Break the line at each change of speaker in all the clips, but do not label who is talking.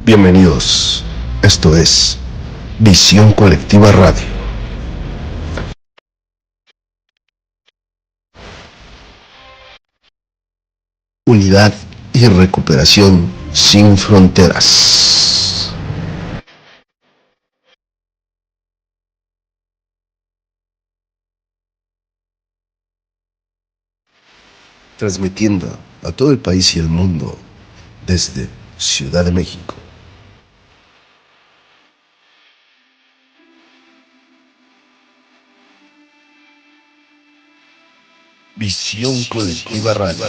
Bienvenidos, esto es Visión Colectiva Radio. Unidad y recuperación sin fronteras. Transmitiendo a todo el país y el mundo desde Ciudad de México. Visión Colectiva Radio.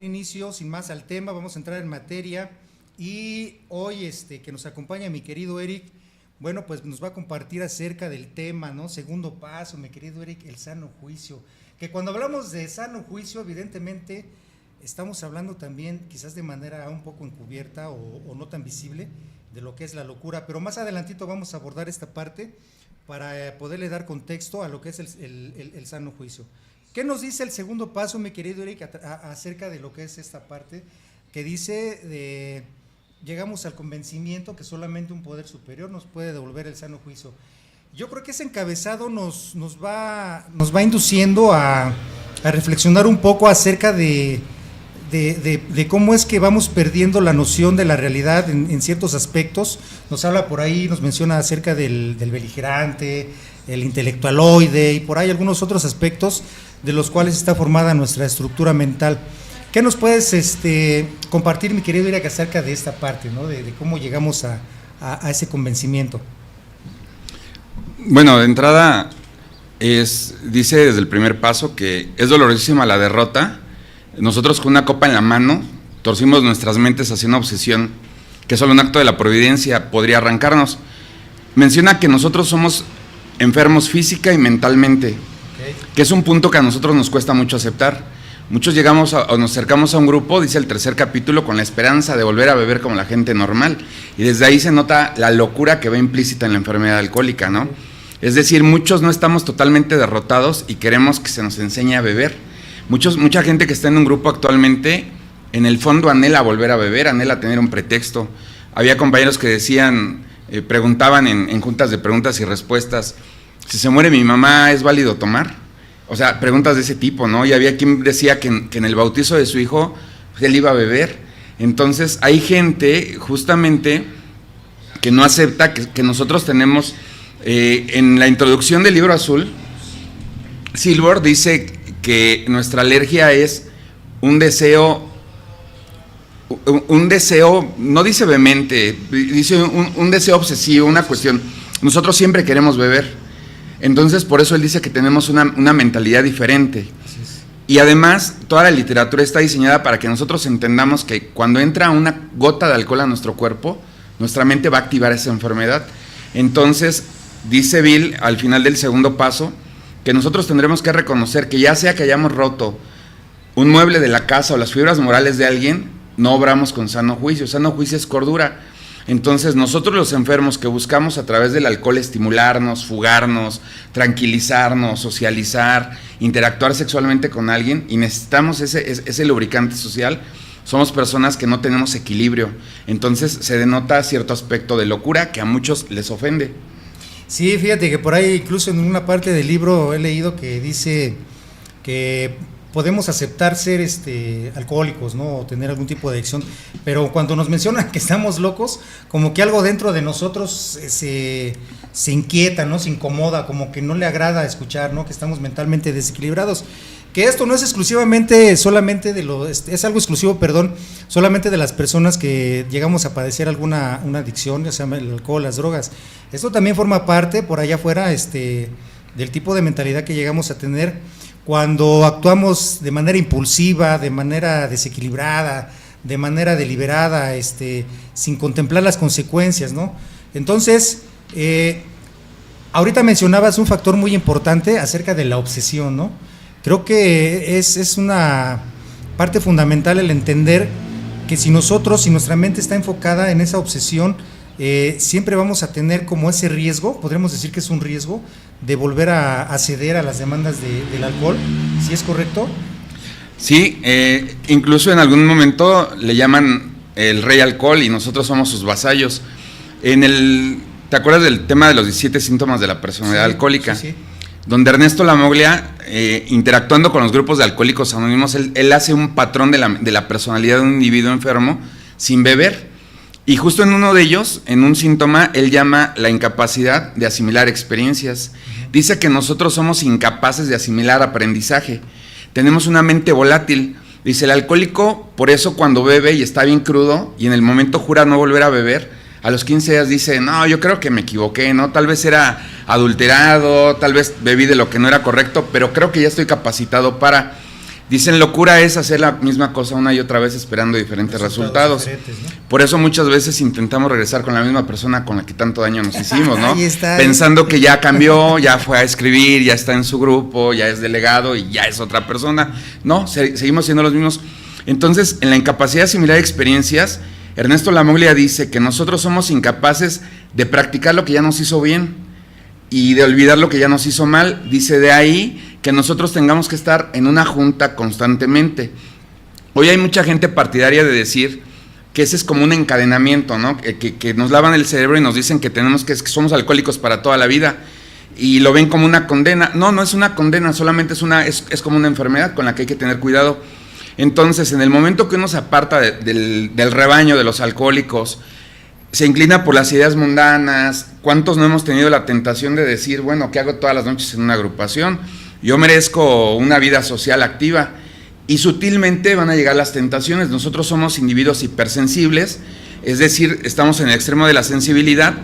Inicio sin más al tema, vamos a entrar en materia y hoy que nos acompaña mi querido Eric, bueno, pues nos va a compartir acerca del tema, ¿no? Segundo paso, mi querido Eric, el sano juicio, que cuando hablamos de sano juicio, evidentemente estamos hablando también quizás de manera un poco encubierta o no tan visible de lo que es la locura, pero más adelantito vamos a abordar esta parte para poderle dar contexto a lo que es el sano juicio. ¿Qué nos dice el segundo paso, mi querido Eric, acerca de lo que es esta parte? Que dice, llegamos al convencimiento que solamente un poder superior nos puede devolver el sano juicio. Yo creo que ese encabezado nos va induciendo a reflexionar un poco acerca de cómo es que vamos perdiendo la noción de la realidad en ciertos aspectos. Nos habla por ahí, nos menciona acerca del beligerante, el intelectualoide y por ahí algunos otros aspectos de los cuales está formada nuestra estructura mental. ¿Qué nos puedes compartir, mi querido Irak, acerca de esta parte, ¿no? de cómo llegamos a ese convencimiento?
Bueno, de entrada dice desde el primer paso que es dolorosísima la derrota. Nosotros con una copa en la mano torcimos nuestras mentes hacia una obsesión que solo un acto de la providencia podría arrancarnos. Menciona que nosotros somos enfermos física y mentalmente, que es un punto que a nosotros nos cuesta mucho aceptar. Muchos llegamos o nos acercamos a un grupo, dice el tercer capítulo, con la esperanza de volver a beber como la gente normal, y desde ahí se nota la locura que va implícita en la enfermedad alcohólica, ¿no? Es decir, muchos no estamos totalmente derrotados y queremos que se nos enseñe a beber. Mucha gente que está en un grupo actualmente, en el fondo anhela volver a beber, anhela tener un pretexto. Había compañeros que decían, preguntaban en juntas de preguntas y respuestas, si se muere mi mamá, ¿es válido tomar? O sea, preguntas de ese tipo, ¿no? Y había quien decía que en el bautizo de su hijo, pues, él iba a beber. Entonces, hay gente, justamente, que no acepta que nosotros tenemos, en la introducción del Libro Azul, Silver dice que nuestra alergia es un deseo, no dice vehemente, dice un deseo obsesivo, una cuestión. Nosotros siempre queremos beber. Entonces, por eso él dice que tenemos una mentalidad diferente. Y además, toda la literatura está diseñada para que nosotros entendamos que cuando entra una gota de alcohol a nuestro cuerpo, nuestra mente va a activar esa enfermedad. Entonces, dice Bill, al final del segundo paso, que nosotros tendremos que reconocer que ya sea que hayamos roto un mueble de la casa o las fibras morales de alguien, no obramos con sano juicio. Sano juicio es cordura. Entonces nosotros los enfermos que buscamos a través del alcohol estimularnos, fugarnos, tranquilizarnos, socializar, interactuar sexualmente con alguien y necesitamos ese lubricante social, somos personas que no tenemos equilibrio. Entonces se denota cierto aspecto de locura que a muchos les ofende.
Sí, fíjate que por ahí incluso en una parte del libro he leído que dice que podemos aceptar ser alcohólicos, ¿no? O tener algún tipo de adicción, pero cuando nos mencionan que estamos locos, como que algo dentro de nosotros se inquieta, ¿no? Se incomoda, como que no le agrada escuchar, ¿no? Que estamos mentalmente desequilibrados. Que esto no es exclusivamente solamente es algo exclusivo, solamente de las personas que llegamos a padecer una adicción, ya sea el alcohol, las drogas. Esto también forma parte por allá afuera del tipo de mentalidad que llegamos a tener cuando actuamos de manera impulsiva, de manera desequilibrada, de manera deliberada, sin contemplar las consecuencias, ¿no? Entonces, ahorita mencionabas un factor muy importante acerca de la obsesión, ¿no? Creo que es una parte fundamental el entender que si nuestra mente está enfocada en esa obsesión, siempre vamos a tener como ese riesgo, podremos decir que es un riesgo, de volver a ceder a las demandas del alcohol, ¿sí es correcto?
Sí, incluso en algún momento le llaman el rey alcohol y nosotros somos sus vasallos. ¿Te acuerdas del tema de los 17 síntomas de la personalidad alcohólica?
Sí.
Donde Ernesto Lamoglia, interactuando con los grupos de alcohólicos anónimos, él hace un patrón de la personalidad de un individuo enfermo sin beber. Y justo en uno de ellos, en un síntoma, él llama la incapacidad de asimilar experiencias. Dice que nosotros somos incapaces de asimilar aprendizaje. Tenemos una mente volátil. Dice, el alcohólico, por eso cuando bebe y está bien crudo, y en el momento jura no volver a beber, a los 15 días dice, no, yo creo que me equivoqué, ¿no? Tal vez era adulterado, tal vez bebí de lo que no era correcto, pero creo que ya estoy capacitado para... Dicen, locura es hacer la misma cosa una y otra vez esperando diferentes resultados. ¿No? Por eso muchas veces intentamos regresar con la misma persona con la que tanto daño nos hicimos, ¿no? Pensando que ya cambió, ya fue a escribir, ya está en su grupo, ya es delegado y ya es otra persona. No, seguimos siendo los mismos. Entonces, en la incapacidad de asimilar experiencias, Ernesto Lamoglia dice que nosotros somos incapaces de practicar lo que ya nos hizo bien y de olvidar lo que ya nos hizo mal. Dice, de ahí que nosotros tengamos que estar en una junta constantemente. Hoy hay mucha gente partidaria de decir que ese es como un encadenamiento, ¿no? Que nos lavan el cerebro y nos dicen que que somos alcohólicos para toda la vida y lo ven como una condena. No, no es una condena, solamente es como una enfermedad con la que hay que tener cuidado. Entonces, en el momento que uno se aparta del rebaño de los alcohólicos, se inclina por las ideas mundanas. ¿Cuántos no hemos tenido la tentación de decir, bueno, ¿qué hago todas las noches en una agrupación? Yo merezco una vida social activa, y sutilmente van a llegar las tentaciones. Nosotros somos individuos hipersensibles, es decir, estamos en el extremo de la sensibilidad,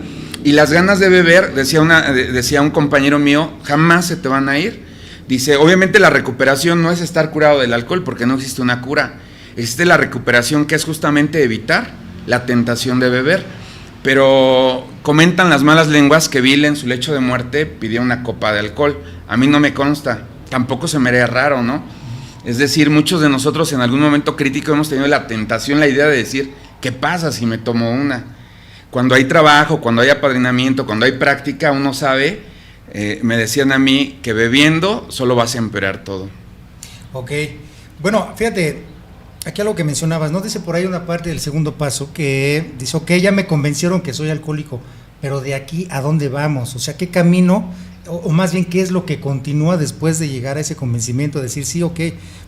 y las ganas de beber, decía un compañero mío, jamás se te van a ir. Dice, obviamente la recuperación no es estar curado del alcohol, porque no existe una cura, existe la recuperación, que es justamente evitar la tentación de beber. Pero comentan las malas lenguas que Bill en su lecho de muerte pidió una copa de alcohol. A mí no me consta, tampoco se me haría raro, ¿no? Es decir, muchos de nosotros en algún momento crítico hemos tenido la tentación, la idea de decir, ¿qué pasa si me tomo una? Cuando hay trabajo, cuando hay apadrinamiento, cuando hay práctica, uno sabe, me decían a mí, que bebiendo solo vas a empeorar todo.
Ok, bueno, fíjate, aquí algo que mencionabas, ¿no? Dice por ahí una parte del segundo paso que dice, ok, ya me convencieron que soy alcohólico, pero de aquí ¿a dónde vamos? O sea, ¿qué camino, o más bien qué es lo que continúa después de llegar a ese convencimiento? Decir, sí, ok,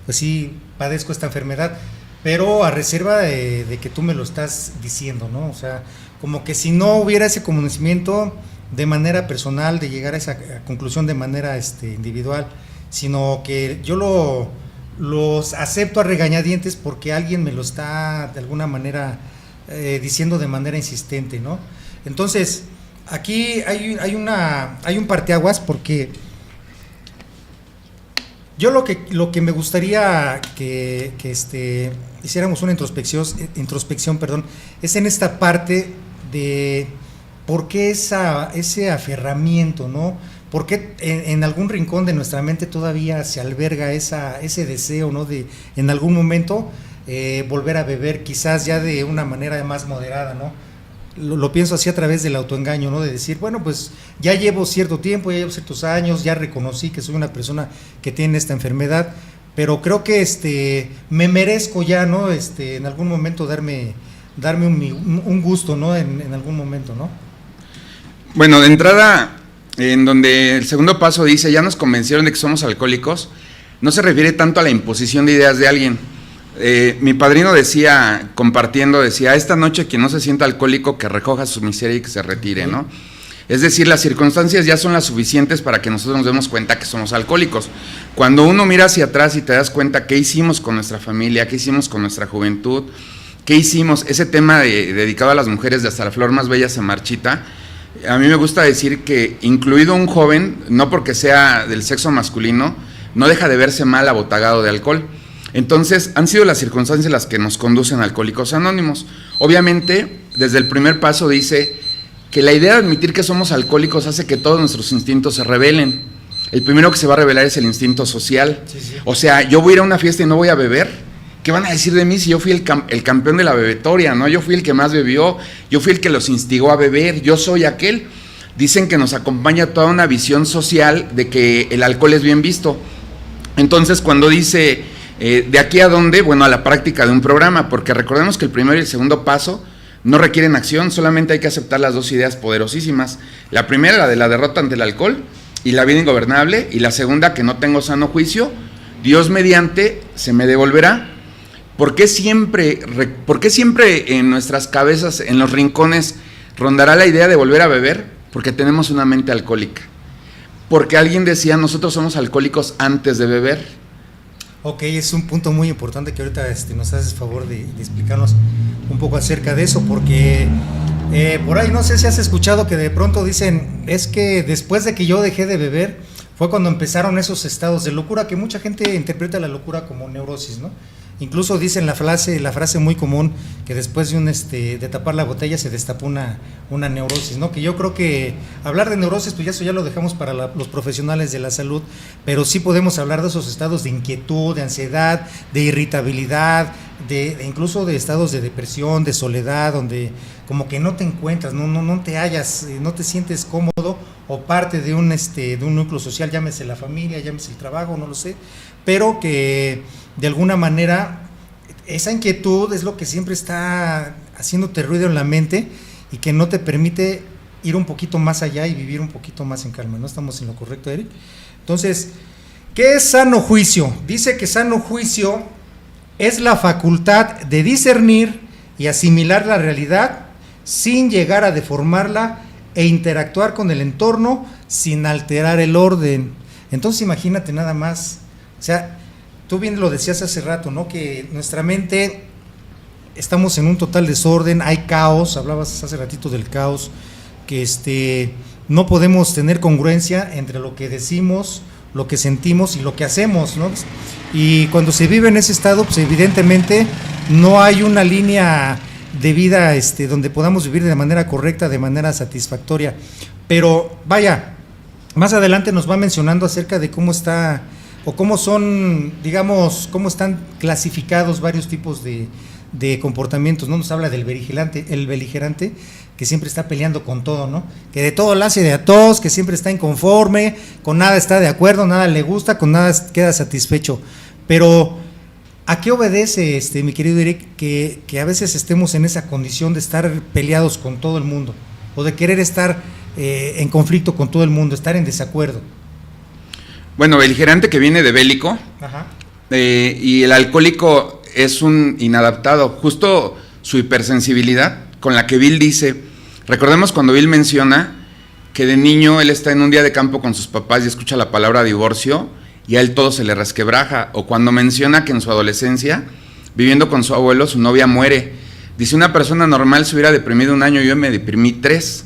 pues sí, padezco esta enfermedad, pero a reserva de que tú me lo estás diciendo, ¿no? O sea, como que si no hubiera ese conocimiento de manera personal, de llegar a esa conclusión de manera individual, sino que yo los acepto a regañadientes porque alguien me lo está de alguna manera diciendo de manera insistente, ¿no? Entonces, aquí hay un parteaguas, porque yo lo que me gustaría que hiciéramos una introspección, es en esta parte de por qué ese aferramiento, ¿no? ¿Por qué en algún rincón de nuestra mente todavía se alberga ese deseo, ¿no? De en algún momento volver a beber, quizás ya de una manera más moderada, ¿no? lo pienso así a través del autoengaño, ¿no? De decir, bueno, pues ya llevo cierto tiempo, ya llevo ciertos años, ya reconocí que soy una persona que tiene esta enfermedad, pero creo que me merezco ya, ¿no? En algún momento darme un gusto, ¿no? En algún momento, ¿no?
Bueno, de entrada, en donde el segundo paso dice, ya nos convencieron de que somos alcohólicos, no se refiere tanto a la imposición de ideas de alguien. Mi padrino decía, compartiendo, decía, esta noche quien no se sienta alcohólico que recoja su miseria y que se retire, ¿no? Es decir, las circunstancias ya son las suficientes para que nosotros nos demos cuenta que somos alcohólicos. Cuando uno mira hacia atrás y te das cuenta qué hicimos con nuestra familia, qué hicimos con nuestra juventud, qué hicimos, ese tema dedicado a las mujeres de hasta la flor más bella se marchita, a mí me gusta decir que incluido un joven, no porque sea del sexo masculino, no deja de verse mal abotagado de alcohol. Entonces, han sido las circunstancias las que nos conducen a Alcohólicos Anónimos. Obviamente, desde el primer paso dice que la idea de admitir que somos alcohólicos hace que todos nuestros instintos se rebelen. El primero que se va a revelar es el instinto social. Sí. O sea, yo voy a ir a una fiesta y no voy a beber. ¿Qué van a decir de mí si yo fui el campeón de la bebetoria, ¿no? Yo fui el que más bebió, yo fui el que los instigó a beber, yo soy aquel. Dicen que nos acompaña toda una visión social de que el alcohol es bien visto. Entonces, cuando dice, ¿de aquí a dónde? Bueno, a la práctica de un programa, porque recordemos que el primero y el segundo paso no requieren acción, solamente hay que aceptar las dos ideas poderosísimas. La primera, la de la derrota ante el alcohol y la vida ingobernable, y la segunda, que no tengo sano juicio, Dios mediante se me devolverá. ¿Por qué siempre en nuestras cabezas, en los rincones, rondará la idea de volver a beber? Porque tenemos una mente alcohólica. Porque alguien decía, nosotros somos alcohólicos antes de beber.
Ok, es un punto muy importante que ahorita nos haces favor de explicarnos un poco acerca de eso, porque por ahí no sé si has escuchado que de pronto dicen, es que después de que yo dejé de beber, fue cuando empezaron esos estados de locura, que mucha gente interpreta la locura como neurosis, ¿no? Incluso dicen la frase muy común, que después de tapar la botella se destapó una neurosis, ¿no? Que yo creo que hablar de neurosis, pues eso ya lo dejamos para los profesionales de la salud, pero sí podemos hablar de esos estados de inquietud, de ansiedad, de irritabilidad, incluso de estados de depresión, de soledad, donde como que no te encuentras, no te hallas, no te sientes cómodo o parte de un núcleo social, llámese la familia, llámese el trabajo, no lo sé, pero que de alguna manera esa inquietud es lo que siempre está haciéndote ruido en la mente y que no te permite ir un poquito más allá y vivir un poquito más en calma. ¿No estamos en lo correcto, Eric? Entonces, ¿qué es sano juicio? Dice que sano juicio es la facultad de discernir y asimilar la realidad sin llegar a deformarla e interactuar con el entorno sin alterar el orden. Entonces imagínate nada más, o sea, tú bien lo decías hace rato, ¿no? Que nuestra mente, estamos en un total desorden, hay caos, hablabas hace ratito del caos, que no podemos tener congruencia entre lo que decimos, lo que sentimos y lo que hacemos, ¿no? Y cuando se vive en ese estado, pues evidentemente no hay una línea de vida donde podamos vivir de manera correcta, de manera satisfactoria. Pero vaya, más adelante nos va mencionando acerca de cómo está o cómo son, digamos, cómo están clasificados varios tipos de comportamientos, ¿no? Nos habla del beligerante, que siempre está peleando con todo, ¿no? Que de todo le hace de a todos, que siempre está inconforme, con nada está de acuerdo, nada le gusta, con nada queda satisfecho. Pero, ¿a qué obedece, mi querido Eric, que a veces estemos en esa condición de estar peleados con todo el mundo, o de querer estar en conflicto con todo el mundo, estar en desacuerdo?
Bueno, beligerante que viene de bélico.
Ajá.
Y el alcohólico es un inadaptado, justo su hipersensibilidad con la que Bill dice, recordemos cuando Bill menciona que de niño él está en un día de campo con sus papás y escucha la palabra divorcio y a él todo se le resquebraja, o cuando menciona que en su adolescencia, viviendo con su abuelo, su novia muere. Dice, una persona normal se hubiera deprimido 1 año, yo me deprimí 3.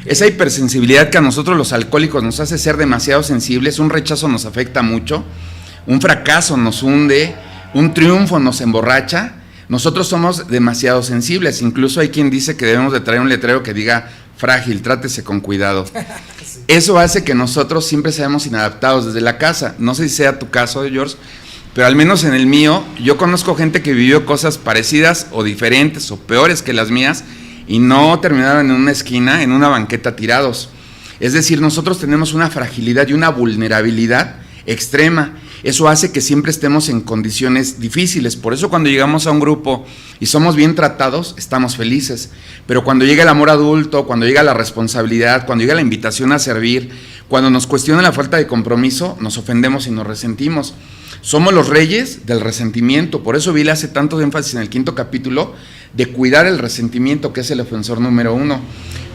Esa hipersensibilidad que a nosotros los alcohólicos nos hace ser demasiado sensibles, un rechazo nos afecta mucho, un fracaso nos hunde, un triunfo nos emborracha. Nosotros somos demasiado sensibles, incluso hay quien dice que debemos de traer un letrero que diga frágil, trátese con cuidado. Sí. Eso hace que nosotros siempre seamos inadaptados desde la casa. No sé si sea tu caso, George, pero al menos en el mío, yo conozco gente que vivió cosas parecidas o diferentes o peores que las mías y no terminaron en una esquina, en una banqueta tirados. Es decir, nosotros tenemos una fragilidad y una vulnerabilidad extrema. Eso hace que siempre estemos en condiciones difíciles. Por eso cuando llegamos a un grupo y somos bien tratados, estamos felices. Pero cuando llega el amor adulto, cuando llega la responsabilidad, cuando llega la invitación a servir, cuando nos cuestiona la falta de compromiso, nos ofendemos y nos resentimos. Somos los reyes del resentimiento. Por eso Bill hace tanto énfasis en el 5º capítulo de cuidar el resentimiento, que es el ofensor número 1.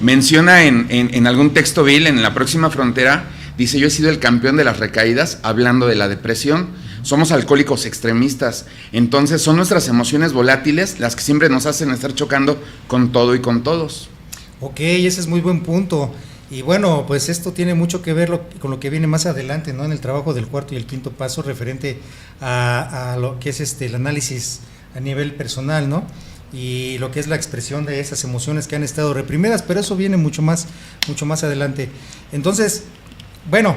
Menciona en algún texto Bill, en La próxima frontera, dice: yo he sido el campeón de las recaídas, hablando de la depresión. Somos alcohólicos extremistas, entonces son nuestras emociones volátiles las que siempre nos hacen estar chocando con todo y con todos.
Ok, ese es muy buen punto. Y bueno, pues esto tiene mucho que ver con lo que viene más adelante, ¿no? En el trabajo del 4º y el 5º paso, referente a lo que es el análisis a nivel personal, ¿no? Y lo que es la expresión de esas emociones que han estado reprimidas, pero eso viene mucho más adelante. Entonces, bueno,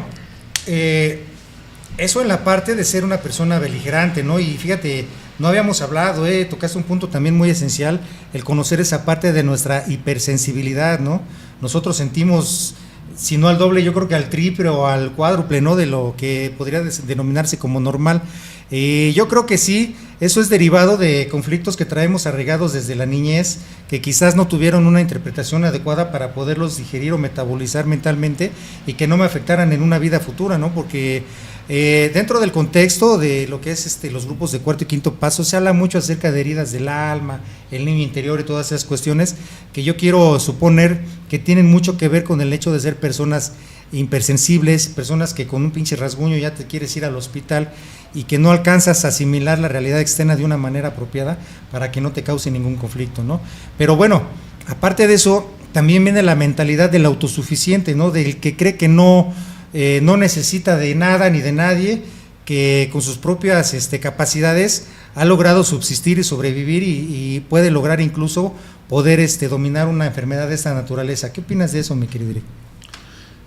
eso en la parte de ser una persona beligerante, ¿no? Y fíjate, no habíamos hablado, tocaste un punto también muy esencial, el conocer esa parte de nuestra hipersensibilidad, ¿no? Nosotros sentimos, si no al doble, yo creo que al triple o al cuádruple, ¿no? De lo que podría denominarse como normal. Yo creo que sí, eso es derivado de conflictos que traemos arraigados desde la niñez, que quizás no tuvieron una interpretación adecuada para poderlos digerir o metabolizar mentalmente y que no me afectaran en una vida futura, ¿no? Porque dentro del contexto de lo que es los grupos de 4º y 5º paso, se habla mucho acerca de heridas del alma, el niño interior y todas esas cuestiones que yo quiero suponer que tienen mucho que ver con el hecho de ser personas hipersensibles, personas que con un pinche rasguño ya te quieres ir al hospital y que no alcanzas a asimilar la realidad externa de una manera apropiada para que no te cause ningún conflicto, ¿no? Pero bueno, aparte de eso, también viene la mentalidad del autosuficiente, ¿no? Del que cree que no necesita de nada ni de nadie, que con sus propias capacidades ha logrado subsistir y sobrevivir y puede lograr incluso poder dominar una enfermedad de esta naturaleza. ¿Qué opinas de eso, mi querido Eric?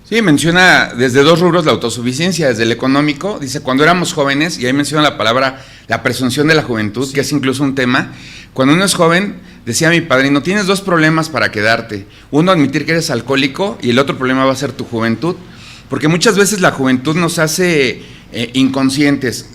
Sí, menciona desde 2 rubros la autosuficiencia, desde el económico, dice: cuando éramos jóvenes, y ahí menciona la palabra, la presunción de la juventud, sí, que es incluso un tema. Cuando uno es joven, decía mi padrino, tienes 2 problemas para quedarte: uno, admitir que eres alcohólico, y el otro problema va a ser tu juventud, porque muchas veces la juventud nos hace inconscientes.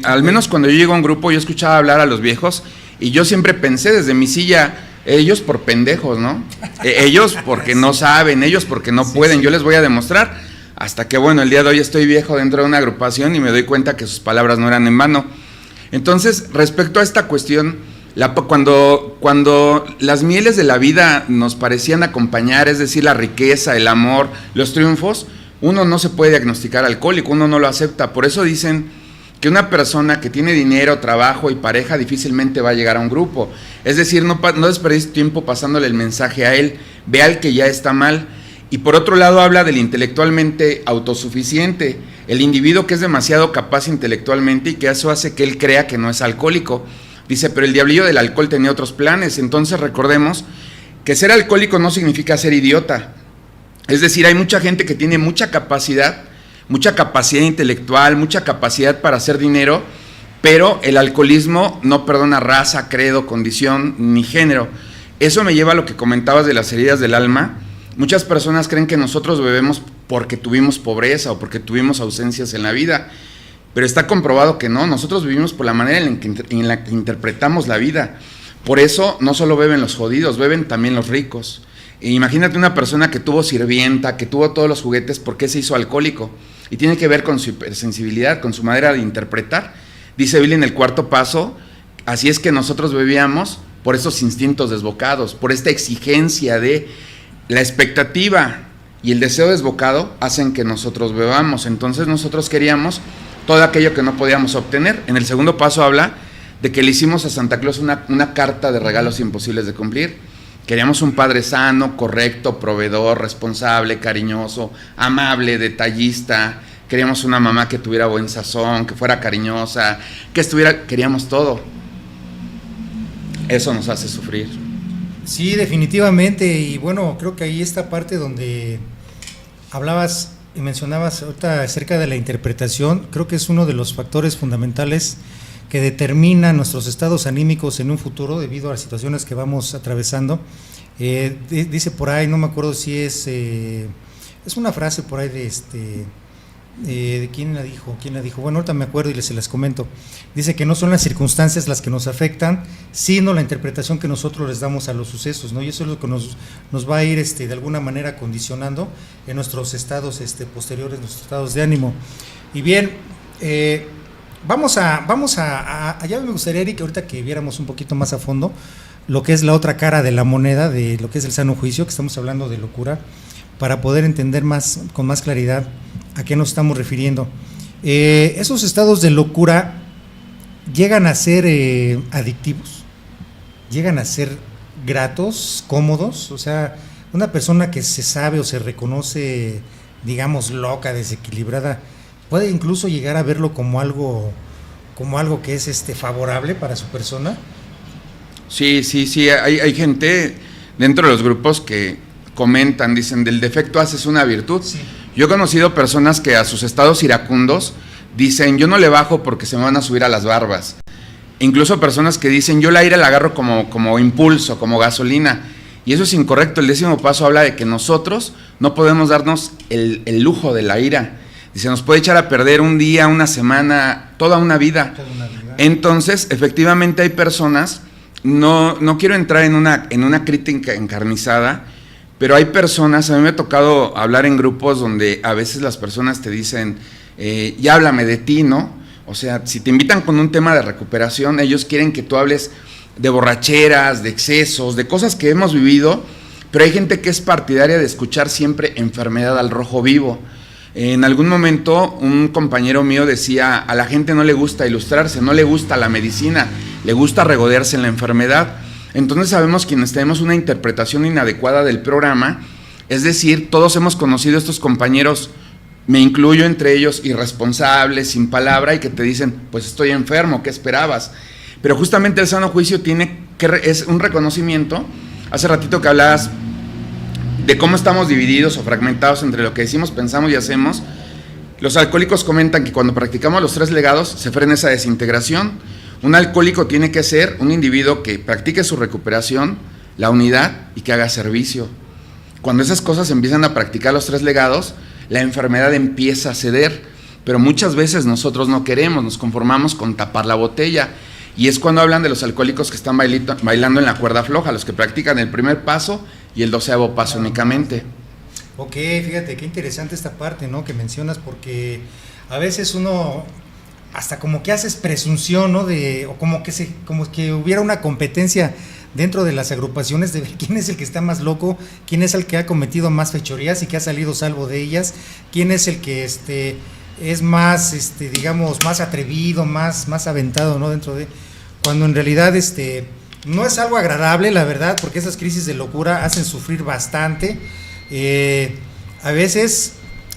Al menos cuando yo llego a un grupo, yo escuchaba hablar a los viejos, y yo siempre pensé desde mi silla: ellos por pendejos, ¿no? Ellos porque no saben, ellos porque no pueden, yo les voy a demostrar. Hasta que, bueno, el día de hoy estoy viejo dentro de una agrupación y me doy cuenta que sus palabras no eran en vano. Entonces, respecto a esta cuestión, cuando las mieles de la vida nos parecían acompañar, es decir, la riqueza, el amor, los triunfos, uno no se puede diagnosticar alcohólico, uno no lo acepta. Por eso dicen que una persona que tiene dinero, trabajo y pareja difícilmente va a llegar a un grupo. Es decir, no desperdicies tiempo pasándole el mensaje a él, ve al que ya está mal. Y por otro lado habla del intelectualmente autosuficiente, el individuo que es demasiado capaz intelectualmente y que eso hace que él crea que no es alcohólico. Dice, pero el diablillo del alcohol tenía otros planes. Entonces recordemos que ser alcohólico no significa ser idiota. Es decir, hay mucha gente que tiene mucha capacidad intelectual, mucha capacidad para hacer dinero, pero el alcoholismo no perdona raza, credo, condición ni género. Eso me lleva a lo que comentabas de las heridas del alma. Muchas personas creen que nosotros bebemos porque tuvimos pobreza o porque tuvimos ausencias en la vida, pero está comprobado que no. Nosotros vivimos por la manera en la que interpretamos la vida. Por eso no solo beben los jodidos, beben también los ricos. E imagínate una persona que tuvo sirvienta, que tuvo todos los juguetes, ¿por qué se hizo alcohólico? Y tiene que ver con su hipersensibilidad, con su manera de interpretar. Dice Bill en el 4º paso, así es que nosotros bebíamos por esos instintos desbocados, por esta exigencia de la expectativa y el deseo desbocado hacen que nosotros bebamos. Entonces nosotros queríamos todo aquello que no podíamos obtener. En el 2º paso habla de que le hicimos a Santa Claus una carta de regalos imposibles de cumplir. Queríamos un padre sano, correcto, proveedor, responsable, cariñoso, amable, detallista. Queríamos una mamá que tuviera buen sazón, que fuera cariñosa, queríamos todo. Eso nos hace sufrir.
Sí, definitivamente. Y bueno, creo que ahí esta parte donde hablabas y mencionabas ahorita acerca de la interpretación, creo que es uno de los factores fundamentales que determina nuestros estados anímicos en un futuro debido a las situaciones que vamos atravesando. Dice por ahí, no me acuerdo si es una frase por ahí de quién la dijo, bueno, ahorita me acuerdo y se las comento. Dice que no son las circunstancias las que nos afectan, sino la interpretación que nosotros les damos a los sucesos, ¿no? Y eso es lo que nos va a ir de alguna manera condicionando en nuestros estados posteriores, nuestros estados de ánimo. Y bien, vamos a ya me gustaría, Eric, ahorita que viéramos un poquito más a fondo lo que es la otra cara de la moneda, de lo que es el sano juicio, que estamos hablando de locura, para poder entender con más claridad a qué nos estamos refiriendo. Esos estados de locura llegan a ser adictivos, llegan a ser gratos, cómodos. O sea, una persona que se sabe o se reconoce, digamos, loca, desequilibrada, puede incluso llegar a verlo como algo que es favorable para su persona.
Sí, hay gente dentro de los grupos que comentan, dicen, del defecto haces una virtud. Sí. Yo he conocido personas que a sus estados iracundos dicen, yo no le bajo porque se me van a subir a las barbas. Incluso personas que dicen, yo la ira la agarro como impulso, como gasolina. Y eso es incorrecto. El 10º paso habla de que nosotros no podemos darnos el lujo de la ira. Dice, nos puede echar a perder un día, una semana, toda una vida. Entonces, efectivamente hay personas, no quiero entrar en una crítica encarnizada, pero hay personas, a mí me ha tocado hablar en grupos donde a veces las personas te dicen, ya háblame de ti, ¿no? O sea, si te invitan con un tema de recuperación, ellos quieren que tú hables de borracheras, de excesos, de cosas que hemos vivido, pero hay gente que es partidaria de escuchar siempre enfermedad al rojo vivo. En algún momento un compañero mío decía, a la gente no le gusta ilustrarse, no le gusta la medicina, le gusta regodearse en la enfermedad. Entonces sabemos quienes tenemos una interpretación inadecuada del programa, es decir, todos hemos conocido a estos compañeros, me incluyo entre ellos, irresponsables, sin palabra, y que te dicen, pues estoy enfermo, ¿qué esperabas? Pero justamente el sano juicio es un reconocimiento. Hace ratito que hablabas de cómo estamos divididos o fragmentados entre lo que decimos, pensamos y hacemos. Los alcohólicos comentan que cuando practicamos los 3 legados se frena esa desintegración. Un alcohólico tiene que ser un individuo que practique su recuperación, la unidad y que haga servicio. Cuando esas cosas empiezan a practicar los 3 legados, la enfermedad empieza a ceder, pero muchas veces nosotros no queremos, nos conformamos con tapar la botella. Y es cuando hablan de los alcohólicos que están bailando en la cuerda floja, los que practican el primer paso y el 12º paso únicamente.
Ok, fíjate, qué interesante esta parte, ¿no?, que mencionas, porque a veces uno hasta como que haces presunción, ¿no?, o como que hubiera una competencia dentro de las agrupaciones de ver quién es el que está más loco, quién es el que ha cometido más fechorías y que ha salido salvo de ellas, quién es el que es más, digamos, más atrevido, más aventado, ¿no?, dentro de... Cuando en realidad no es algo agradable, la verdad, porque esas crisis de locura hacen sufrir bastante. A veces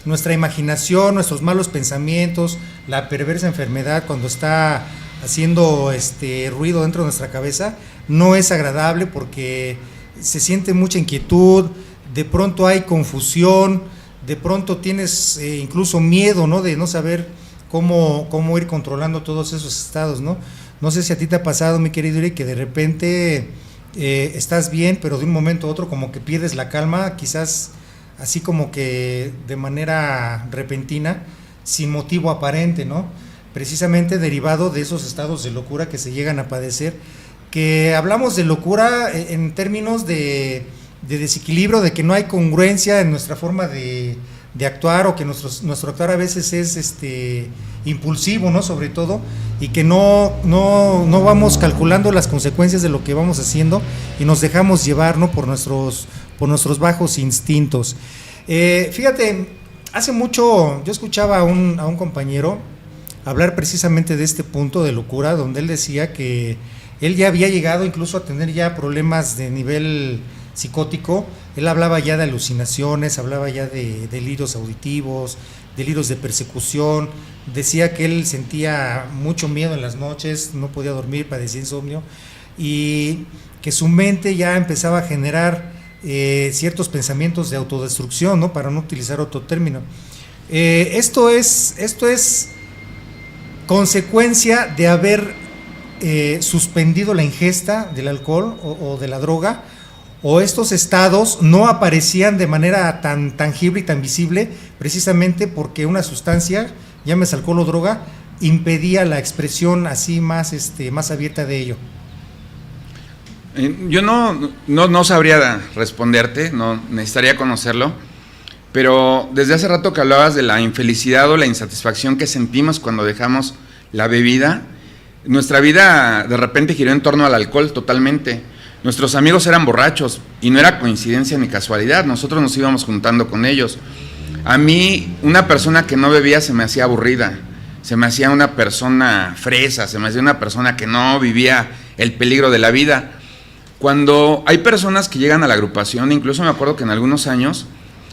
nuestra imaginación, nuestros malos pensamientos, la perversa enfermedad, cuando está haciendo ruido dentro de nuestra cabeza, no es agradable porque se siente mucha inquietud, de pronto hay confusión, de pronto tienes incluso miedo, ¿no?, de no saber cómo ir controlando todos esos estados, ¿no? No sé si a ti te ha pasado, mi querido Eric, que de repente estás bien, pero de un momento a otro como que pierdes la calma, quizás así como que de manera repentina, sin motivo aparente, ¿no? Precisamente derivado de esos estados de locura que se llegan a padecer, que hablamos de locura en términos de desequilibrio, de que no hay congruencia en nuestra forma de actuar, o que nuestro actuar a veces es impulsivo, ¿no?, sobre todo, y que no vamos calculando las consecuencias de lo que vamos haciendo y nos dejamos llevar, ¿no?, por nuestros bajos instintos. Fíjate, hace mucho yo escuchaba a un compañero hablar precisamente de este punto de locura, donde él decía que él ya había llegado incluso a tener ya problemas de nivel psicótico. Él hablaba ya de alucinaciones, hablaba ya de delirios auditivos, delirios de persecución. Decía que él sentía mucho miedo en las noches, no podía dormir, padecía insomnio, y que su mente ya empezaba a generar ciertos pensamientos de autodestrucción, ¿no?, para no utilizar otro término. Esto es consecuencia de haber suspendido la ingesta del alcohol o de la droga, o estos estados no aparecían de manera tan tangible y tan visible, precisamente porque una sustancia, llámese alcohol o droga, impedía la expresión así más, más abierta de ello.
Yo no sabría responderte, no necesitaría conocerlo, pero desde hace rato que hablabas de la infelicidad o la insatisfacción que sentimos cuando dejamos la bebida, nuestra vida de repente giró en torno al alcohol totalmente. Nuestros amigos eran borrachos y no era coincidencia ni casualidad, nosotros nos íbamos juntando con ellos. A mí, una persona que no bebía se me hacía aburrida, se me hacía una persona fresa, se me hacía una persona que no vivía el peligro de la vida. Cuando hay personas que llegan a la agrupación, incluso me acuerdo que en algunos años,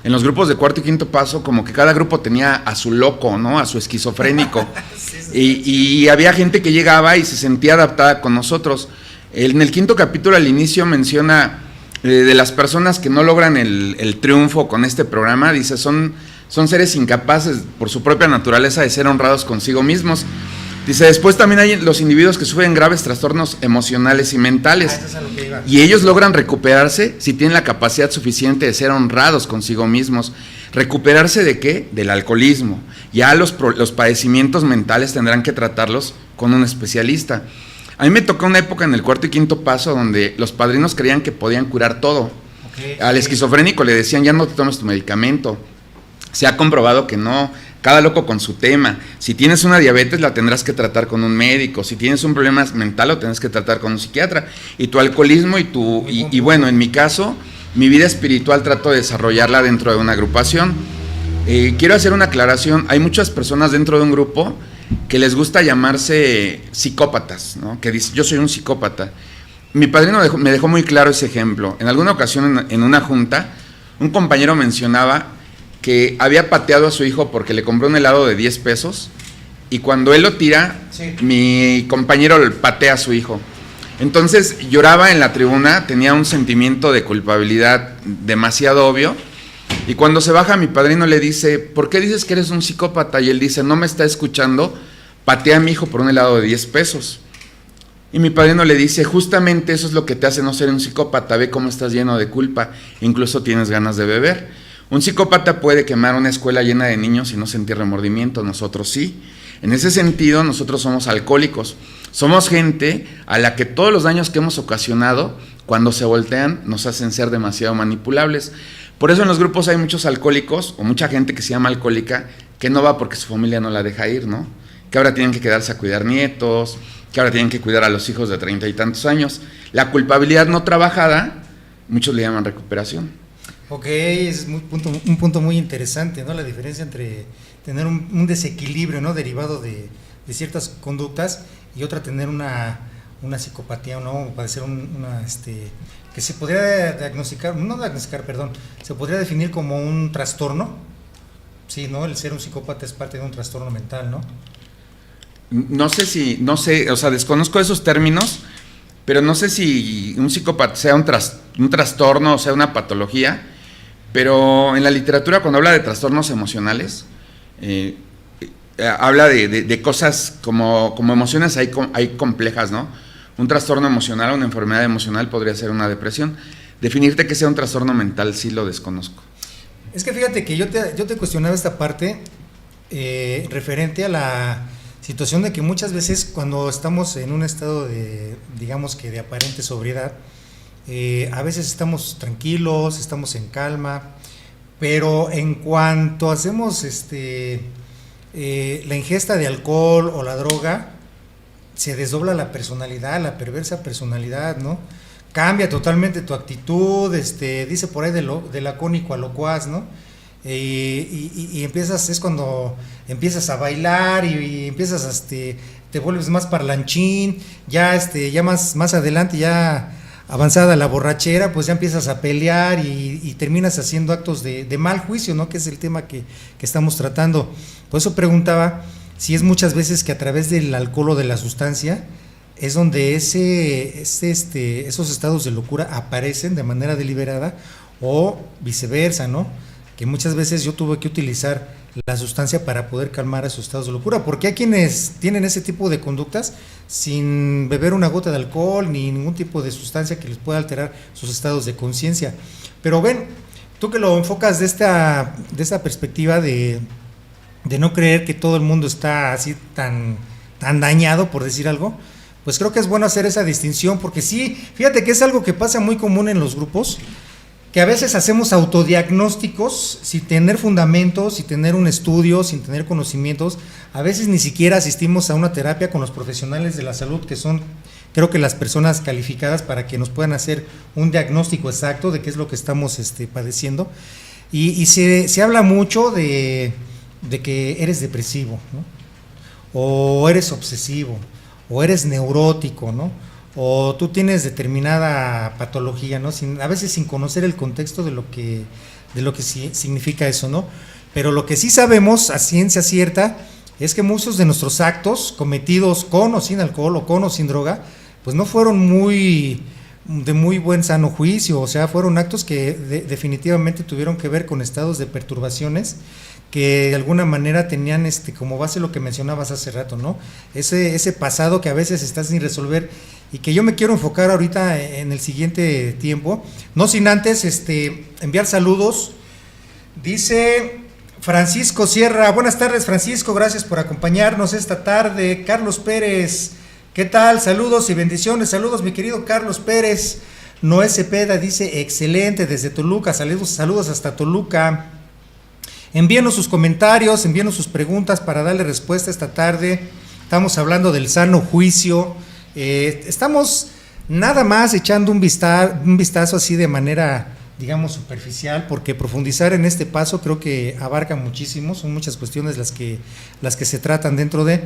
en los grupos de cuarto y quinto paso, como que cada grupo tenía a su loco, ¿no? A su esquizofrénico. Y había gente que llegaba y se sentía adaptada con nosotros. En el quinto capítulo al inicio menciona de las personas que no logran el triunfo con este programa, dice, son seres incapaces por su propia naturaleza de ser honrados consigo mismos. Dice, después también hay los individuos que sufren graves trastornos emocionales y mentales, y ellos logran recuperarse si tienen la capacidad suficiente de ser honrados consigo mismos. ¿Recuperarse de qué? Del alcoholismo. Ya los padecimientos mentales tendrán que tratarlos con un especialista. A mí me tocó una época en el cuarto y quinto paso donde los padrinos creían que podían curar todo. Al esquizofrénico le decían, ya no te tomes tu medicamento. Se ha comprobado que no, cada loco con su tema. Si tienes una diabetes la tendrás que tratar con un médico, si tienes un problema mental lo tendrás que tratar con un psiquiatra. Y tu alcoholismo y bueno, en mi caso, mi vida espiritual trato de desarrollarla dentro de una agrupación. Quiero hacer una aclaración, hay muchas personas dentro de un grupo que les gusta llamarse psicópatas, ¿no? Que dice, yo soy un psicópata. Mi padrino me dejó muy claro ese ejemplo. En alguna ocasión en una junta, un compañero mencionaba que había pateado a su hijo porque le compró un helado de 10 pesos y cuando él lo tira, sí, mi compañero patea a su hijo. Entonces lloraba en la tribuna, tenía un sentimiento de culpabilidad demasiado obvio, y cuando se baja mi padrino le dice, ¿por qué dices que eres un psicópata? Y él dice, no me está escuchando, patea a mi hijo por un helado de 10 pesos. Y mi padrino le dice, justamente eso es lo que te hace no ser un psicópata, ve cómo estás lleno de culpa, incluso tienes ganas de beber. Un psicópata puede quemar una escuela llena de niños y no sentir remordimiento, nosotros sí. En ese sentido, nosotros somos alcohólicos. Somos gente a la que todos los daños que hemos ocasionado, cuando se voltean, nos hacen ser demasiado manipulables. Por eso en los grupos hay muchos alcohólicos, o mucha gente que se llama alcohólica, que no va porque su familia no la deja ir, ¿no? Que ahora tienen que quedarse a cuidar nietos, que ahora tienen que cuidar a los hijos de 30 y tantos años. La culpabilidad no trabajada, muchos le llaman recuperación.
Ok, es un punto muy interesante, ¿no? La diferencia entre tener un desequilibrio, ¿no? Derivado de ciertas conductas, y otra tener una psicopatía, ¿no? Padecer que se podría se podría definir como un trastorno. Sí, ¿no? El ser un psicópata es parte de un trastorno mental, ¿no?
No sé, o sea, desconozco esos términos, pero no sé si un psicópata sea un trastorno o sea una patología, pero en la literatura cuando habla de trastornos emocionales, habla de cosas como emociones hay complejas, ¿no? Un trastorno emocional, una enfermedad emocional podría ser una depresión. Definirte que sea un trastorno mental sí lo desconozco.
Es que fíjate que yo te cuestionaba esta parte referente a la situación de que muchas veces cuando estamos en un estado de, digamos que de aparente sobriedad, a veces estamos tranquilos, estamos en calma, pero en cuanto hacemos la ingesta de alcohol o la droga, se desdobla la personalidad, la perversa personalidad, ¿no? Cambia totalmente tu actitud, dice por ahí de lacónico a locuaz, ¿no? Y empiezas, es cuando empiezas a bailar y empiezas, te vuelves más parlanchín, ya más adelante, ya avanzada la borrachera, pues ya empiezas a pelear y terminas haciendo actos de mal juicio, ¿no? Que es el tema que estamos tratando. Por eso preguntaba si es muchas veces que a través del alcohol o de la sustancia es donde esos estados de locura aparecen de manera deliberada, o viceversa, ¿no? que muchas veces yo tuve que utilizar la sustancia para poder calmar esos estados de locura, porque hay quienes tienen ese tipo de conductas sin beber una gota de alcohol ni ningún tipo de sustancia que les pueda alterar sus estados de conciencia. Pero ven, tú que lo enfocas de esta perspectiva de no creer que todo el mundo está así tan dañado, por decir algo, pues creo que es bueno hacer esa distinción, porque sí, fíjate que es algo que pasa muy común en los grupos, que a veces hacemos autodiagnósticos sin tener fundamentos, sin tener un estudio, sin tener conocimientos. A veces ni siquiera asistimos a una terapia con los profesionales de la salud, que son, creo que las personas calificadas para que nos puedan hacer un diagnóstico exacto de qué es lo que estamos padeciendo. Y se habla mucho de que eres depresivo, ¿no? O eres obsesivo, o eres neurótico, ¿no? O tú tienes determinada patología, ¿no? A veces sin conocer el contexto de lo que significa eso, ¿no? Pero lo que sí sabemos a ciencia cierta es que muchos de nuestros actos cometidos con o sin alcohol o con o sin droga, pues no fueron de muy buen sano juicio, o sea, fueron actos que definitivamente tuvieron que ver con estados de perturbaciones que de alguna manera tenían como base lo que mencionabas hace rato, ¿no? Ese pasado que a veces está sin resolver y que yo me quiero enfocar ahorita en el siguiente tiempo, no sin antes enviar saludos. Dice Francisco Sierra, buenas tardes Francisco, gracias por acompañarnos esta tarde. Carlos Pérez, ¿qué tal? Saludos y bendiciones, saludos mi querido Carlos Pérez. Noé Cepeda dice, excelente, desde Toluca, saludos hasta Toluca. Envíenos sus comentarios, envíenos sus preguntas para darle respuesta esta tarde. Estamos hablando del sano juicio. Estamos nada más echando un vistazo así de manera, digamos, superficial, porque profundizar en este paso creo que abarca muchísimo, son muchas cuestiones las que se tratan dentro de,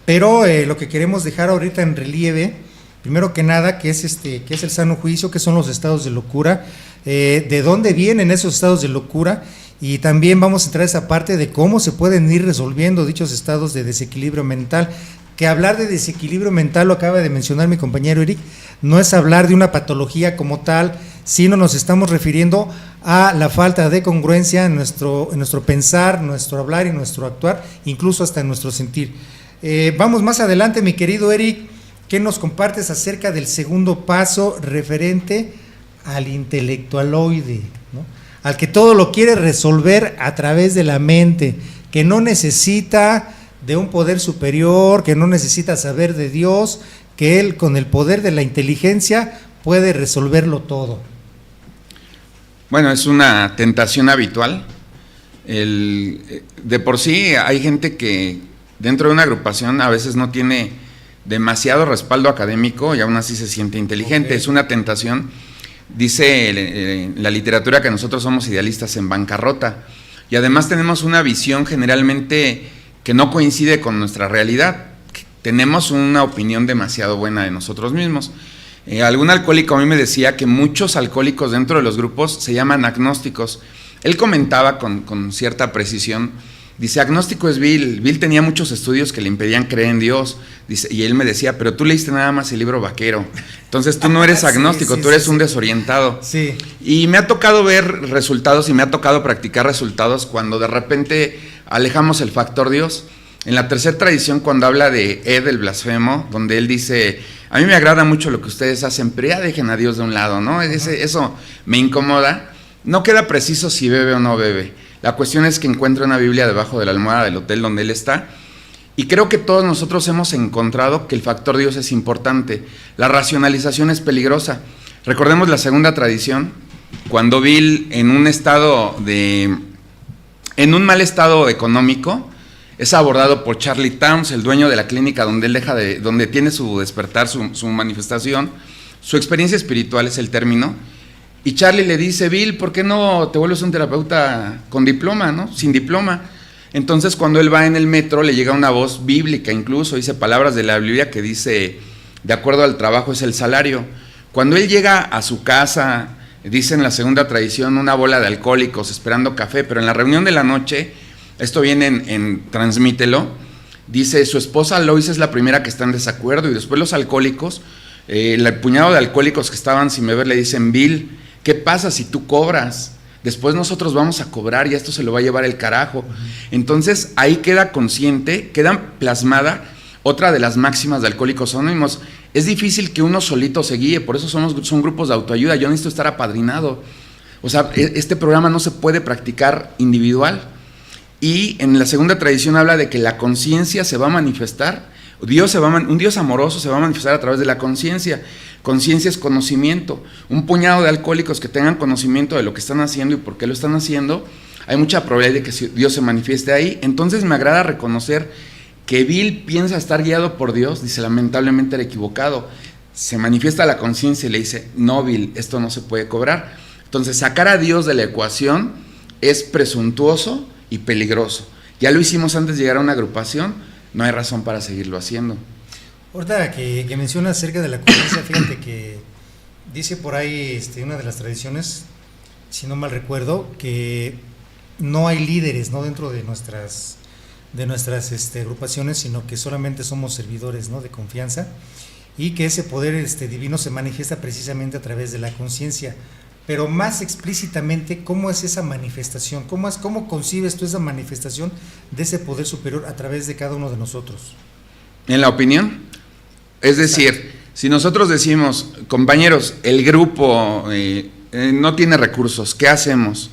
pero lo que queremos dejar ahorita en relieve, primero que nada, que es el sano juicio, que son los estados de locura, de dónde vienen esos estados de locura. Y también vamos a entrar a esa parte de cómo se pueden ir resolviendo dichos estados de desequilibrio mental, que hablar de desequilibrio mental, lo acaba de mencionar mi compañero Eric, no es hablar de una patología como tal, sino nos estamos refiriendo a la falta de congruencia en nuestro pensar, nuestro hablar y nuestro actuar, incluso hasta en nuestro sentir. Vamos más adelante, mi querido Eric, ¿qué nos compartes acerca del segundo paso referente al intelectualoide, ¿no? Al que todo lo quiere resolver a través de la mente, que no necesita de un poder superior, que no necesita saber de Dios, que él con el poder de la inteligencia puede resolverlo todo?
Bueno, es una tentación habitual. De por sí hay gente que dentro de una agrupación a veces no tiene demasiado respaldo académico y aún así se siente inteligente. Okay. Es una tentación. Dice la literatura que nosotros somos idealistas en bancarrota y además tenemos una visión generalmente que no coincide con nuestra realidad. Tenemos una opinión demasiado buena de nosotros mismos. Algún alcohólico a mí me decía que muchos alcohólicos dentro de los grupos se llaman agnósticos. Él comentaba con cierta precisión, dice, agnóstico es Bill. Bill tenía muchos estudios que le impedían creer en Dios, dice, y él me decía, pero tú leíste nada más el libro Vaquero, entonces tú no eres agnóstico, tú eres un desorientado.
Sí.
Y me ha tocado ver resultados y me ha tocado practicar resultados cuando de repente alejamos el factor Dios. En la tercera tradición, cuando habla de Ed, el blasfemo, donde él dice, a mí me agrada mucho lo que ustedes hacen, pero ya dejen a Dios de un lado, ¿no? Eso me incomoda. No queda preciso si bebe o no bebe. La cuestión es que encuentra una Biblia debajo de la almohada del hotel donde él está, y creo que todos nosotros hemos encontrado que el factor Dios es importante. La racionalización es peligrosa. Recordemos la segunda tradición, cuando Bill en un mal estado económico, es abordado por Charlie Towns, el dueño de la clínica donde tiene su despertar, su manifestación. Su experiencia espiritual es el término. Y Charlie le dice, Bill, ¿por qué no te vuelves un terapeuta con diploma, ¿no? Sin diploma. Entonces, cuando él va en el metro, le llega una voz bíblica, incluso dice palabras de la Biblia que dice, de acuerdo al trabajo es el salario. Cuando él llega a su casa, dice en la segunda tradición, una bola de alcohólicos esperando café, pero en la reunión de la noche, esto viene en Transmítelo, dice, su esposa Lois es la primera que está en desacuerdo, y después los alcohólicos, el puñado de alcohólicos que estaban sin beber le dicen, Bill, ¿qué pasa si tú cobras? después nosotros vamos a cobrar y esto se lo va a llevar el carajo. Entonces ahí queda consciente, queda plasmada otra de las máximas de Alcohólicos Anónimos. Es difícil que uno solito se guíe, por eso son grupos de autoayuda. Yo necesito estar apadrinado. O sea, este programa no se puede practicar individual. Y en la segunda tradición habla de que la conciencia se va a manifestar, un Dios amoroso se va a manifestar a través de la conciencia. Conciencia es conocimiento. Un puñado de alcohólicos que tengan conocimiento de lo que están haciendo y por qué lo están haciendo, hay mucha probabilidad de que Dios se manifieste ahí. Entonces me agrada reconocer que Bill piensa estar guiado por Dios, dice, lamentablemente era equivocado. Se manifiesta la conciencia y le dice, no, Bill, esto no se puede cobrar. Entonces sacar a Dios de la ecuación es presuntuoso y peligroso. Ya lo hicimos antes de llegar a una agrupación, no hay razón para seguirlo haciendo.
Ahorita que mencionas acerca de la conciencia, fíjate que dice por ahí una de las tradiciones, si no mal recuerdo, que no hay líderes, ¿no?, dentro de nuestras agrupaciones, sino que solamente somos servidores, ¿no?, de confianza, y que ese poder divino se manifiesta precisamente a través de la conciencia. Pero más explícitamente, ¿cómo es esa manifestación? ¿Cómo concibes tú esa manifestación de ese poder superior a través de cada uno de nosotros?
En la opinión, es decir, si nosotros decimos, compañeros, el grupo no tiene recursos, ¿qué hacemos?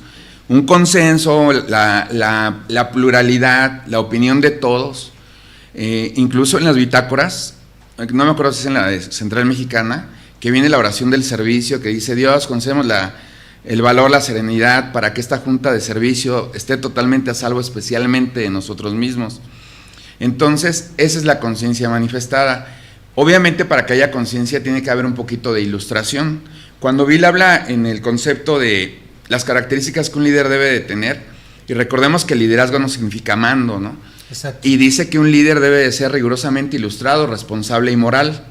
Un consenso, la pluralidad, la opinión de todos, incluso en las bitácoras, no me acuerdo si es en la de Central Mexicana, que viene la oración del servicio, que dice, Dios, concedemos el valor, la serenidad, para que esta junta de servicio esté totalmente a salvo, especialmente de nosotros mismos. Entonces, esa es la conciencia manifestada. Obviamente, para que haya conciencia tiene que haber un poquito de ilustración. Cuando Bill habla en el concepto de las características que un líder debe de tener, y recordemos que el liderazgo no significa mando, ¿no?
Exacto.
Y dice que un líder debe de ser rigurosamente ilustrado, responsable y moral.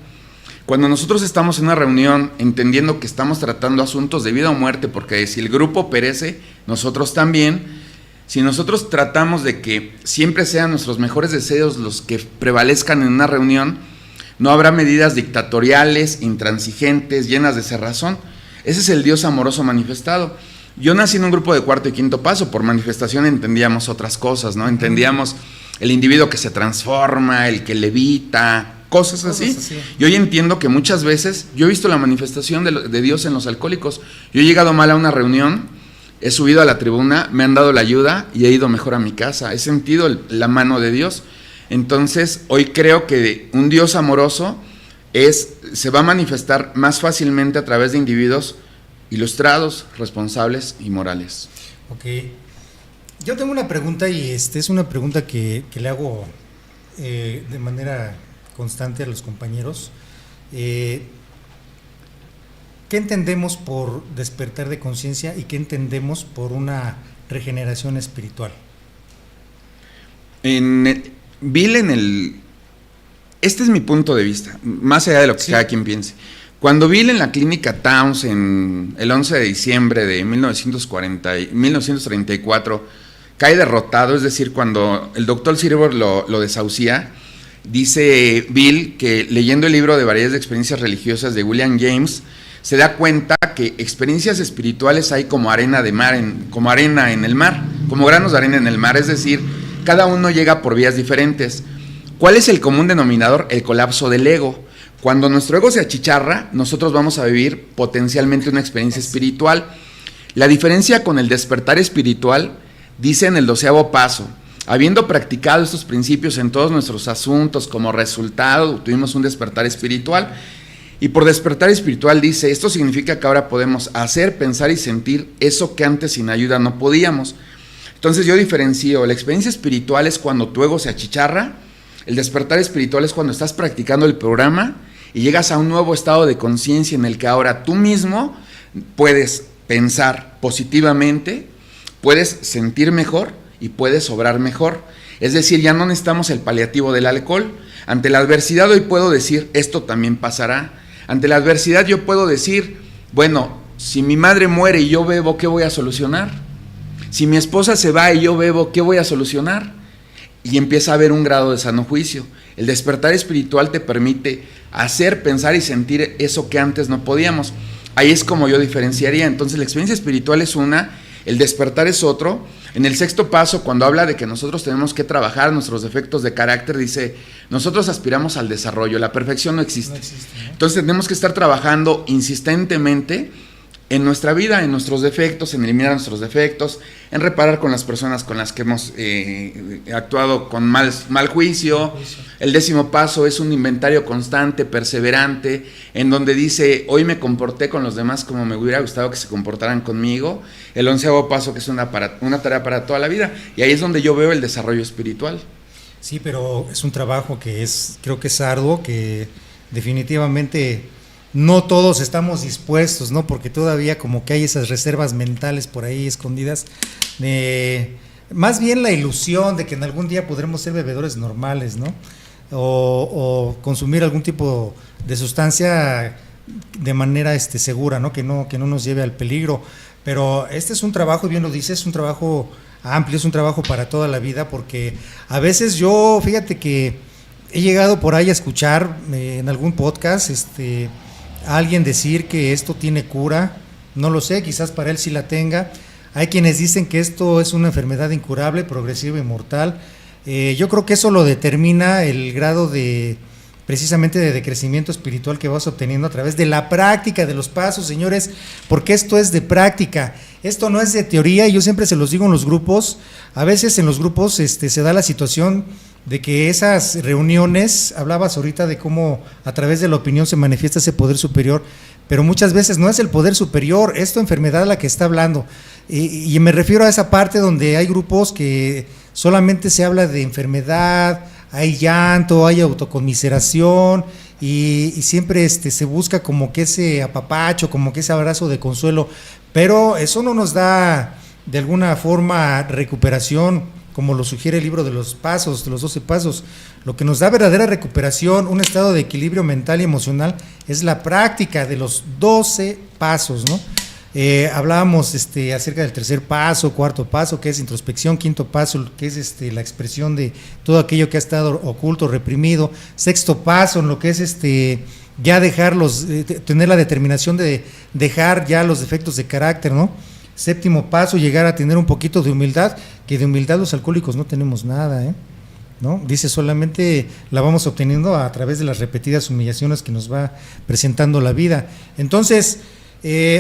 Cuando nosotros estamos en una reunión entendiendo que estamos tratando asuntos de vida o muerte, porque si el grupo perece, nosotros también, si nosotros tratamos de que siempre sean nuestros mejores deseos los que prevalezcan en una reunión, no habrá medidas dictatoriales, intransigentes, llenas de cerrazón. Ese es el Dios amoroso manifestado. Yo nací en un grupo de cuarto y quinto paso, por manifestación entendíamos otras cosas, ¿no? Entendíamos el individuo que se transforma, el que levita, cosas así. Y hoy entiendo que muchas veces, yo he visto la manifestación de Dios en los alcohólicos. Yo he llegado mal a una reunión, he subido a la tribuna, me han dado la ayuda y he ido mejor a mi casa. He sentido la mano de Dios. Entonces, hoy creo que un Dios amoroso se va a manifestar más fácilmente a través de individuos ilustrados, responsables y morales.
Ok. Yo tengo una pregunta y es una pregunta que le hago de manera constante a los compañeros. ¿Qué entendemos por despertar de conciencia y qué entendemos por una regeneración espiritual?
Este es mi punto de vista, más allá de lo que cada quien piense. Cuando Bill en la clínica Towns, el 11 de diciembre de 1934, cae derrotado, es decir, cuando el doctor Silver lo desahucia, dice Bill que leyendo el libro de Variedades de Experiencias Religiosas de William James, se da cuenta que experiencias espirituales hay como arena en el mar, como granos de arena en el mar, es decir, cada uno llega por vías diferentes. ¿Cuál es el común denominador? El colapso del ego. Cuando nuestro ego se achicharra, nosotros vamos a vivir potencialmente una experiencia espiritual. La diferencia con el despertar espiritual, dice en el 12º paso, habiendo practicado estos principios en todos nuestros asuntos, como resultado tuvimos un despertar espiritual. Y por despertar espiritual dice, esto significa que ahora podemos hacer, pensar y sentir eso que antes sin ayuda no podíamos. Entonces yo diferencio, la experiencia espiritual es cuando tu ego se achicharra, el despertar espiritual es cuando estás practicando el programa y llegas a un nuevo estado de conciencia en el que ahora tú mismo puedes pensar positivamente, puedes sentir mejor y puedes obrar mejor. Es decir, ya no necesitamos el paliativo del alcohol. Ante la adversidad hoy puedo decir, esto también pasará. Ante la adversidad yo puedo decir, bueno, si mi madre muere y yo bebo, ¿qué voy a solucionar? Si mi esposa se va y yo bebo, ¿qué voy a solucionar? Y empieza a haber un grado de sano juicio. El despertar espiritual te permite hacer, pensar y sentir eso que antes no podíamos. Ahí es como yo diferenciaría. Entonces la experiencia espiritual es una, el despertar es otro. En el sexto paso, cuando habla de que nosotros tenemos que trabajar nuestros defectos de carácter, dice, nosotros aspiramos al desarrollo, la perfección no existe. ¿No? Entonces tenemos que estar trabajando insistentemente en nuestra vida, en nuestros defectos, en eliminar nuestros defectos, en reparar con las personas con las que hemos actuado con mal juicio. El 10º paso es un inventario constante, perseverante, en donde dice, hoy me comporté con los demás como me hubiera gustado que se comportaran conmigo. El 11º paso, que es una tarea para toda la vida, y ahí es donde yo veo el desarrollo espiritual.
Sí, pero es un trabajo que creo que es arduo, que definitivamente no todos estamos dispuestos, ¿no? Porque todavía como que hay esas reservas mentales por ahí escondidas, más bien la ilusión de que en algún día podremos ser bebedores normales, ¿no? O consumir algún tipo de sustancia de manera segura, ¿no? Que no nos lleve al peligro. Pero este es un trabajo, bien lo dices, es un trabajo amplio, es un trabajo para toda la vida, porque a veces yo, fíjate que he llegado por ahí a escuchar en algún podcast, a alguien decir que esto tiene cura. No lo sé, quizás para él sí la tenga. Hay quienes dicen que esto es una enfermedad incurable, progresiva y mortal. Yo creo que eso lo determina el grado precisamente de decrecimiento espiritual que vas obteniendo a través de la práctica de los pasos, señores, porque esto es de práctica, esto no es de teoría, y yo siempre se los digo en los grupos. A veces en los grupos se da la situación de que esas reuniones, hablabas ahorita de cómo a través de la opinión se manifiesta ese poder superior, pero muchas veces no es el poder superior, es tu enfermedad la que está hablando, y me refiero a esa parte donde hay grupos que solamente se habla de enfermedad, hay llanto, hay autoconmiseración, y siempre se busca como que ese apapacho, como que ese abrazo de consuelo, pero eso no nos da de alguna forma recuperación, como lo sugiere el libro de los pasos, de los 12 pasos. Lo que nos da verdadera recuperación, un estado de equilibrio mental y emocional, es la práctica de los 12 pasos, ¿no? Hablábamos acerca del tercer paso, cuarto paso, que es introspección, quinto paso, que es la expresión de todo aquello que ha estado oculto, reprimido, sexto paso, en lo que es ya dejarlos, tener la determinación de dejar ya los defectos de carácter, ¿no? Séptimo paso, llegar a tener un poquito de humildad, que de humildad los alcohólicos no tenemos nada, ¿no? Dice, solamente la vamos obteniendo a través de las repetidas humillaciones que nos va presentando la vida. Entonces,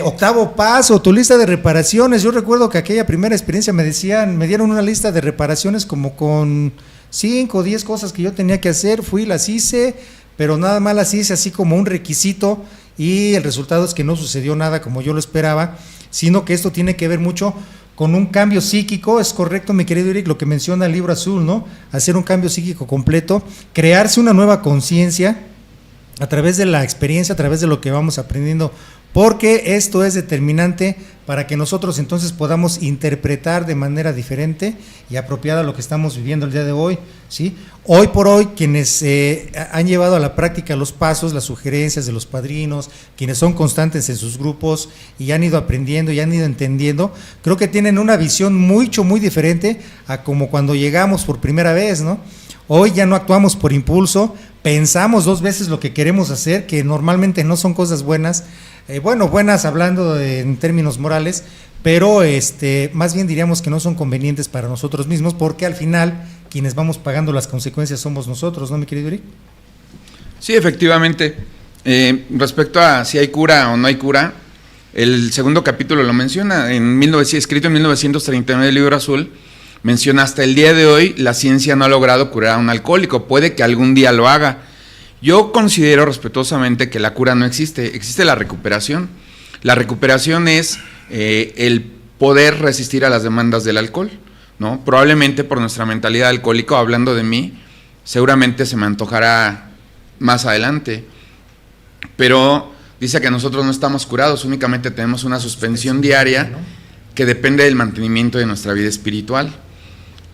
octavo paso, tu lista de reparaciones. Yo recuerdo que aquella primera experiencia me dieron una lista de reparaciones como con 5 o 10 cosas que yo tenía que hacer, fui, las hice, pero nada más las hice así como un requisito, y el resultado es que no sucedió nada como yo lo esperaba, sino que esto tiene que ver mucho con un cambio psíquico. Es correcto, mi querido Eric, lo que menciona el libro azul, ¿no? Hacer un cambio psíquico completo, crearse una nueva conciencia a través de la experiencia, a través de lo que vamos aprendiendo, porque esto es determinante para que nosotros entonces podamos interpretar de manera diferente y apropiada lo que estamos viviendo el día de hoy, ¿sí? Hoy por hoy, quienes han llevado a la práctica los pasos, las sugerencias de los padrinos, quienes son constantes en sus grupos y han ido aprendiendo y han ido entendiendo, creo que tienen una visión muy diferente a como cuando llegamos por primera vez, ¿no? Hoy ya no actuamos por impulso, pensamos 2 veces lo que queremos hacer, que normalmente no son cosas buenas, buenas hablando en términos morales, pero más bien diríamos que no son convenientes para nosotros mismos, porque al final quienes vamos pagando las consecuencias somos nosotros, ¿no, mi querido Eric?
Sí, efectivamente. Respecto a si hay cura o no hay cura, el segundo capítulo lo menciona, escrito en 1939 del libro azul, menciona: hasta el día de hoy la ciencia no ha logrado curar a un alcohólico, puede que algún día lo haga. Yo considero respetuosamente que la cura no existe, existe la recuperación. La recuperación es el poder resistir a las demandas del alcohol, ¿no? Probablemente por nuestra mentalidad alcohólica, hablando de mí, seguramente se me antojará más adelante, pero dice que nosotros no estamos curados, únicamente tenemos una suspensión diaria que depende del mantenimiento de nuestra vida espiritual.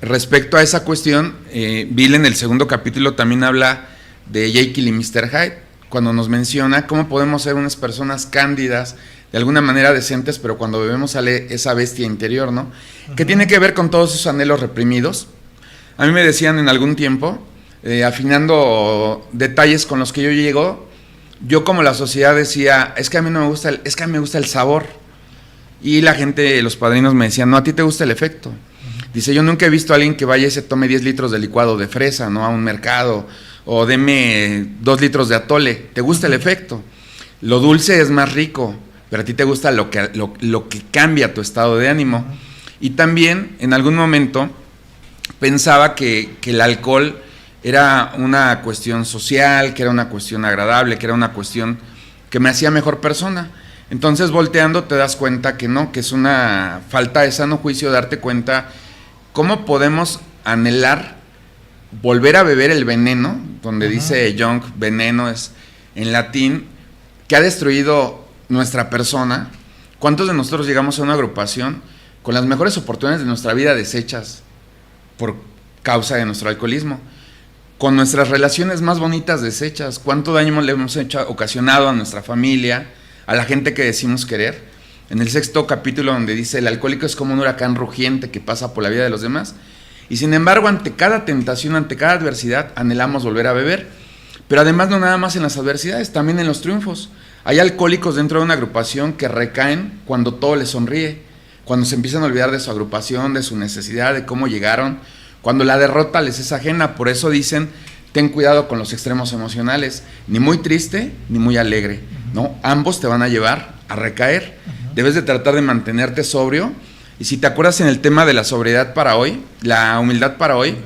Respecto a esa cuestión, Bill en el segundo capítulo también habla de Jekyll y Mr. Hyde, cuando nos menciona cómo podemos ser unas personas cándidas, de alguna manera decentes, pero cuando bebemos sale esa bestia interior, ¿no? Uh-huh. Que tiene que ver con todos esos anhelos reprimidos. A mí me decían en algún tiempo, afinando detalles con los que yo llego, yo como la sociedad decía, es que a mí no me gusta, es que a mí me gusta el sabor. Y la gente, los padrinos me decían, no, a ti te gusta el efecto. Dice, yo nunca he visto a alguien que vaya y se tome 10 litros de licuado de fresa, ¿no? A un mercado, o deme 2 litros de atole. ¿Te gusta el efecto? Lo dulce es más rico, pero a ti te gusta lo que cambia tu estado de ánimo. Y también, en algún momento, pensaba que el alcohol era una cuestión social, que era una cuestión agradable, que era una cuestión que me hacía mejor persona. Entonces, volteando, te das cuenta que no, que es una falta de sano juicio darte cuenta cómo podemos anhelar volver a beber el veneno, donde dice Jung, veneno es en latín, que ha destruido nuestra persona. ¿Cuántos de nosotros llegamos a una agrupación con las mejores oportunidades de nuestra vida deshechas por causa de nuestro alcoholismo? Con nuestras relaciones más bonitas deshechas, ¿cuánto daño le hemos ocasionado a nuestra familia, a la gente que decimos querer? En el 6º capítulo, donde dice, el alcohólico es como un huracán rugiente que pasa por la vida de los demás, y sin embargo, ante cada tentación, ante cada adversidad, anhelamos volver a beber. Pero además, no nada más en las adversidades, también en los triunfos. Hay alcohólicos dentro de una agrupación que recaen cuando todo les sonríe, cuando se empiezan a olvidar de su agrupación, de su necesidad, de cómo llegaron, cuando la derrota les es ajena. Por eso dicen, ten cuidado con los extremos emocionales, ni muy triste, ni muy alegre, ¿no? Ambos te van a llevar a recaer. Debes de tratar de mantenerte sobrio. Y si te acuerdas en el tema de la sobriedad para hoy, la humildad para hoy,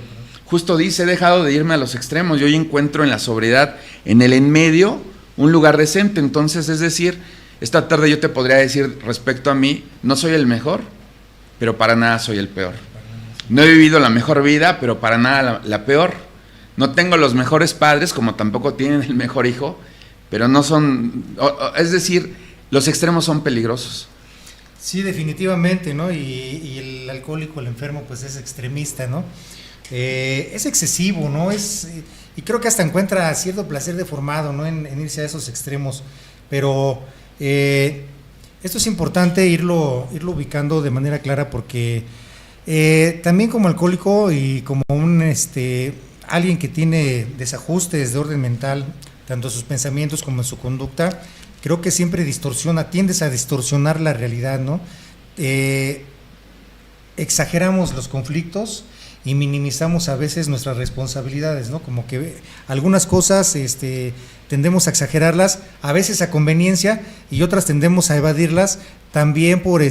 justo dice, he dejado de irme a los extremos, yo hoy encuentro en la sobriedad, en el en medio, un lugar decente. Entonces, es decir, esta tarde yo te podría decir respecto a mí, no soy el mejor, pero para nada soy el peor. No he vivido la mejor vida, pero para nada la peor. No tengo los mejores padres, como tampoco tienen el mejor hijo, pero no son, es decir, los extremos son peligrosos.
Sí, definitivamente, ¿no? Y el alcohólico, el enfermo, pues es extremista, ¿no? Es excesivo, ¿no? Y creo que hasta encuentra cierto placer deformado, ¿no? En irse a esos extremos. Pero esto es importante irlo ubicando de manera clara, porque también como alcohólico y como alguien que tiene desajustes de orden mental, tanto en sus pensamientos como en su conducta, creo que siempre tiendes a distorsionar la realidad, ¿no? Exageramos los conflictos y minimizamos a veces nuestras responsabilidades, ¿no? Como que algunas cosas tendemos a exagerarlas, a veces a conveniencia, y otras tendemos a evadirlas también por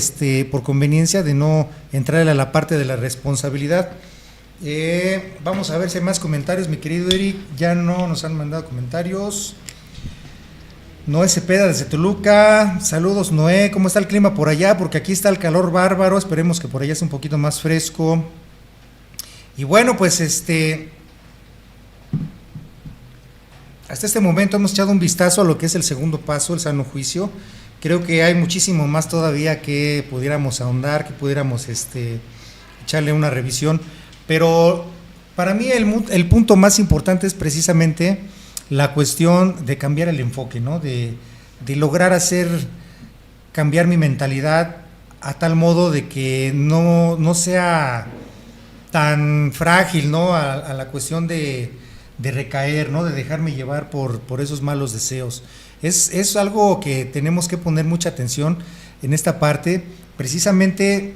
conveniencia de no entrar a la parte de la responsabilidad. Vamos a ver si hay más comentarios, mi querido Eric. Ya no nos han mandado comentarios. Noé Cepeda desde Toluca, saludos Noé, ¿cómo está el clima por allá? Porque aquí está el calor bárbaro, esperemos que por allá sea un poquito más fresco. Y bueno, pues hasta este momento hemos echado un vistazo a lo que es el segundo paso, el sano juicio. Creo que hay muchísimo más todavía que pudiéramos ahondar, que pudiéramos echarle una revisión, pero para mí el punto más importante es precisamente la cuestión de cambiar el enfoque, ¿no? De lograr cambiar mi mentalidad a tal modo de que no sea tan frágil, ¿no? A la cuestión de recaer, ¿no? De dejarme llevar por esos malos deseos. Es algo que tenemos que poner mucha atención en esta parte. Precisamente,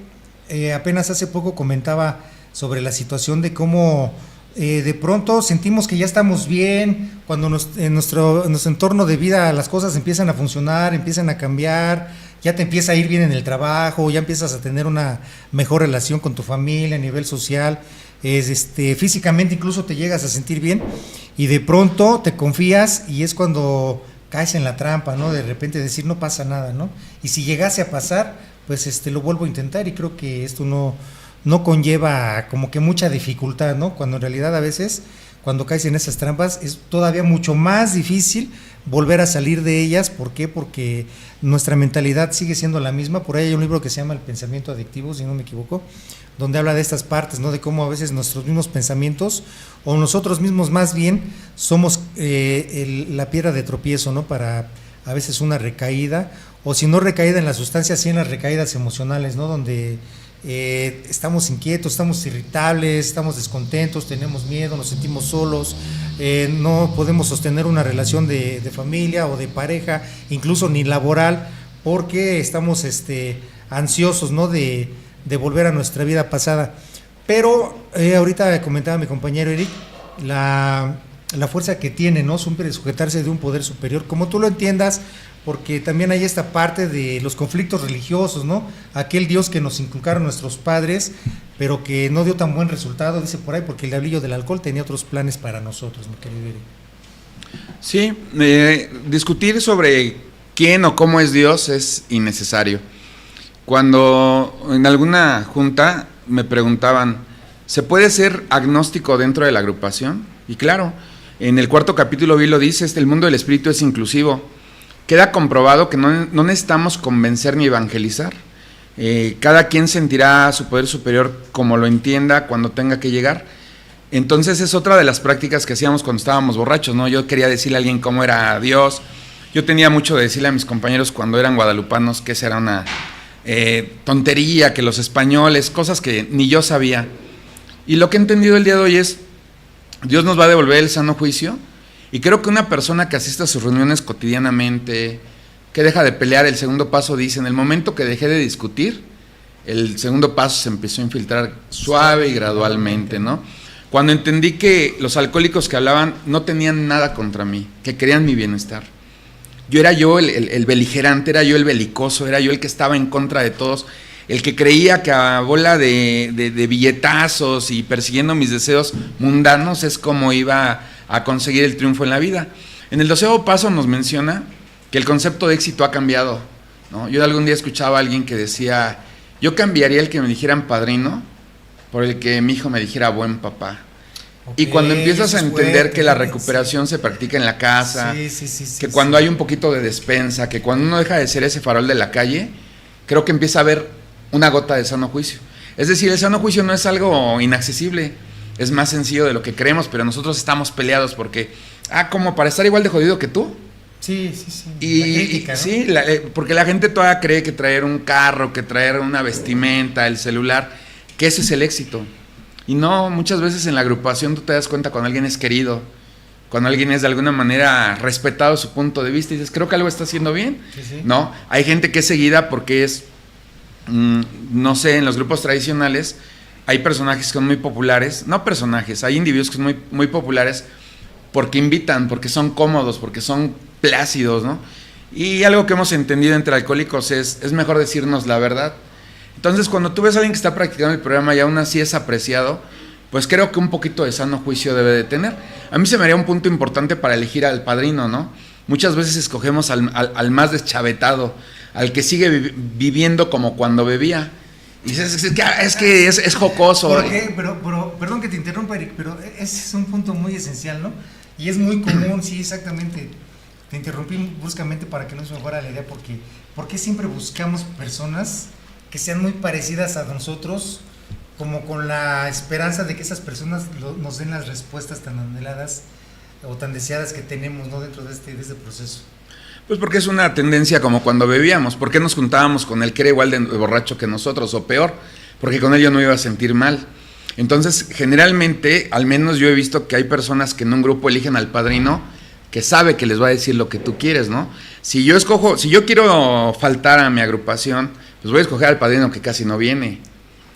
apenas hace poco comentaba sobre la situación de cómo de pronto sentimos que ya estamos bien, cuando en nuestro entorno de vida las cosas empiezan a funcionar, empiezan a cambiar, ya te empieza a ir bien en el trabajo, ya empiezas a tener una mejor relación con tu familia a nivel social, físicamente incluso te llegas a sentir bien, y de pronto te confías y es cuando caes en la trampa, ¿no? De repente decir no pasa nada, ¿no? Y si llegase a pasar, pues lo vuelvo a intentar, y creo que esto no conlleva como que mucha dificultad, ¿no? Cuando en realidad a veces, cuando caes en esas trampas, es todavía mucho más difícil volver a salir de ellas. ¿Por qué? Porque nuestra mentalidad sigue siendo la misma. Por ahí hay un libro que se llama El pensamiento adictivo, si no me equivoco, donde habla de estas partes, ¿no? De cómo a veces nuestros mismos pensamientos, o nosotros mismos más bien, somos la piedra de tropiezo, ¿no? Para a veces una recaída, o si no recaída en la sustancia, sí en las recaídas emocionales, ¿no? Donde estamos inquietos, estamos irritables, estamos descontentos, tenemos miedo, nos sentimos solos, no podemos sostener una relación de familia o de pareja, incluso ni laboral, porque estamos ansiosos, ¿no? De volver a nuestra vida pasada. Pero ahorita comentaba mi compañero Eric, la fuerza que tiene, ¿no? Siempre sujetarse de un poder superior, como tú lo entiendas, porque también hay esta parte de los conflictos religiosos, ¿no? Aquel Dios que nos inculcaron nuestros padres, pero que no dio tan buen resultado, dice por ahí, porque el diablillo del alcohol tenía otros planes para nosotros, mi querido Eric.
Sí, discutir sobre quién o cómo es Dios es innecesario. Cuando en alguna junta me preguntaban, ¿se puede ser agnóstico dentro de la agrupación? Y claro, en el 4º capítulo vi lo dice, el mundo del espíritu es inclusivo. Queda comprobado que no necesitamos convencer ni evangelizar. Cada quien sentirá su poder superior como lo entienda cuando tenga que llegar. Entonces es otra de las prácticas que hacíamos cuando estábamos borrachos, ¿no? Yo quería decirle a alguien cómo era Dios. Yo tenía mucho de decirle a mis compañeros cuando eran guadalupanos que esa era una tontería, que los españoles, cosas que ni yo sabía. Y lo que he entendido el día de hoy es, Dios nos va a devolver el sano juicio, y creo que una persona que asiste a sus reuniones cotidianamente, que deja de pelear, el segundo paso dice, en el momento que dejé de discutir, el segundo paso se empezó a infiltrar suave y gradualmente, ¿no? Cuando entendí que los alcohólicos que hablaban no tenían nada contra mí, que querían mi bienestar. Yo era yo el beligerante, era yo el belicoso, era yo el que estaba en contra de todos, el que creía que a bola de billetazos y persiguiendo mis deseos mundanos es como iba a conseguir el triunfo en la vida. En el 12º paso nos menciona que el concepto de éxito ha cambiado, ¿no? Yo algún día escuchaba a alguien que decía, yo cambiaría el que me dijeran padrino por el que mi hijo me dijera buen papá. Okay, y cuando empiezas a entender que la recuperación se practica en la casa, que cuando hay un poquito de despensa, que cuando uno deja de ser ese farol de la calle, creo que empieza a haber una gota de sano juicio. Es decir, el sano juicio no es algo inaccesible, es más sencillo de lo que creemos, pero nosotros estamos peleados porque, como para estar igual de jodido que tú.
Sí.
Y, la crítica, ¿no? Sí, porque la gente todavía cree que traer un carro, que traer una vestimenta, el celular, que ese es el éxito. Y no, muchas veces en la agrupación tú te das cuenta cuando alguien es querido, cuando alguien es de alguna manera respetado su punto de vista y dices, creo que algo está haciendo bien, sí. ¿No? Hay gente que es seguida porque es, no sé, en los grupos tradicionales hay personajes que son muy populares, no personajes, hay individuos que son muy, muy populares porque invitan, porque son cómodos, porque son plácidos, ¿no? Y algo que hemos entendido entre alcohólicos es mejor decirnos la verdad. Entonces, cuando tú ves a alguien que está practicando el programa y aún así es apreciado, pues creo que un poquito de sano juicio debe de tener. A mí se me haría un punto importante para elegir al padrino, ¿no? Muchas veces escogemos al más deschavetado, al que sigue viviendo como cuando bebía. Y dices, es que es jocoso.
¿Por qué? Pero, perdón que te interrumpa, Eric, pero ese es un punto muy esencial, ¿no? Y es muy común, sí, exactamente. Te interrumpí bruscamente para que no se me fuera la idea, porque siempre buscamos personas que sean muy parecidas a nosotros, como con la esperanza de que esas personas nos den las respuestas tan anheladas o tan deseadas que tenemos, ¿no? Dentro de este proceso.
Pues porque es una tendencia como cuando bebíamos. ¿Por qué nos juntábamos con el que era igual de borracho que nosotros o peor? Porque con él yo no iba a sentir mal. Entonces, generalmente, al menos yo he visto que hay personas que en un grupo eligen al padrino que sabe que les va a decir lo que tú quieres, ¿no? Si yo quiero faltar a mi agrupación, pues voy a escoger al padrino que casi no viene.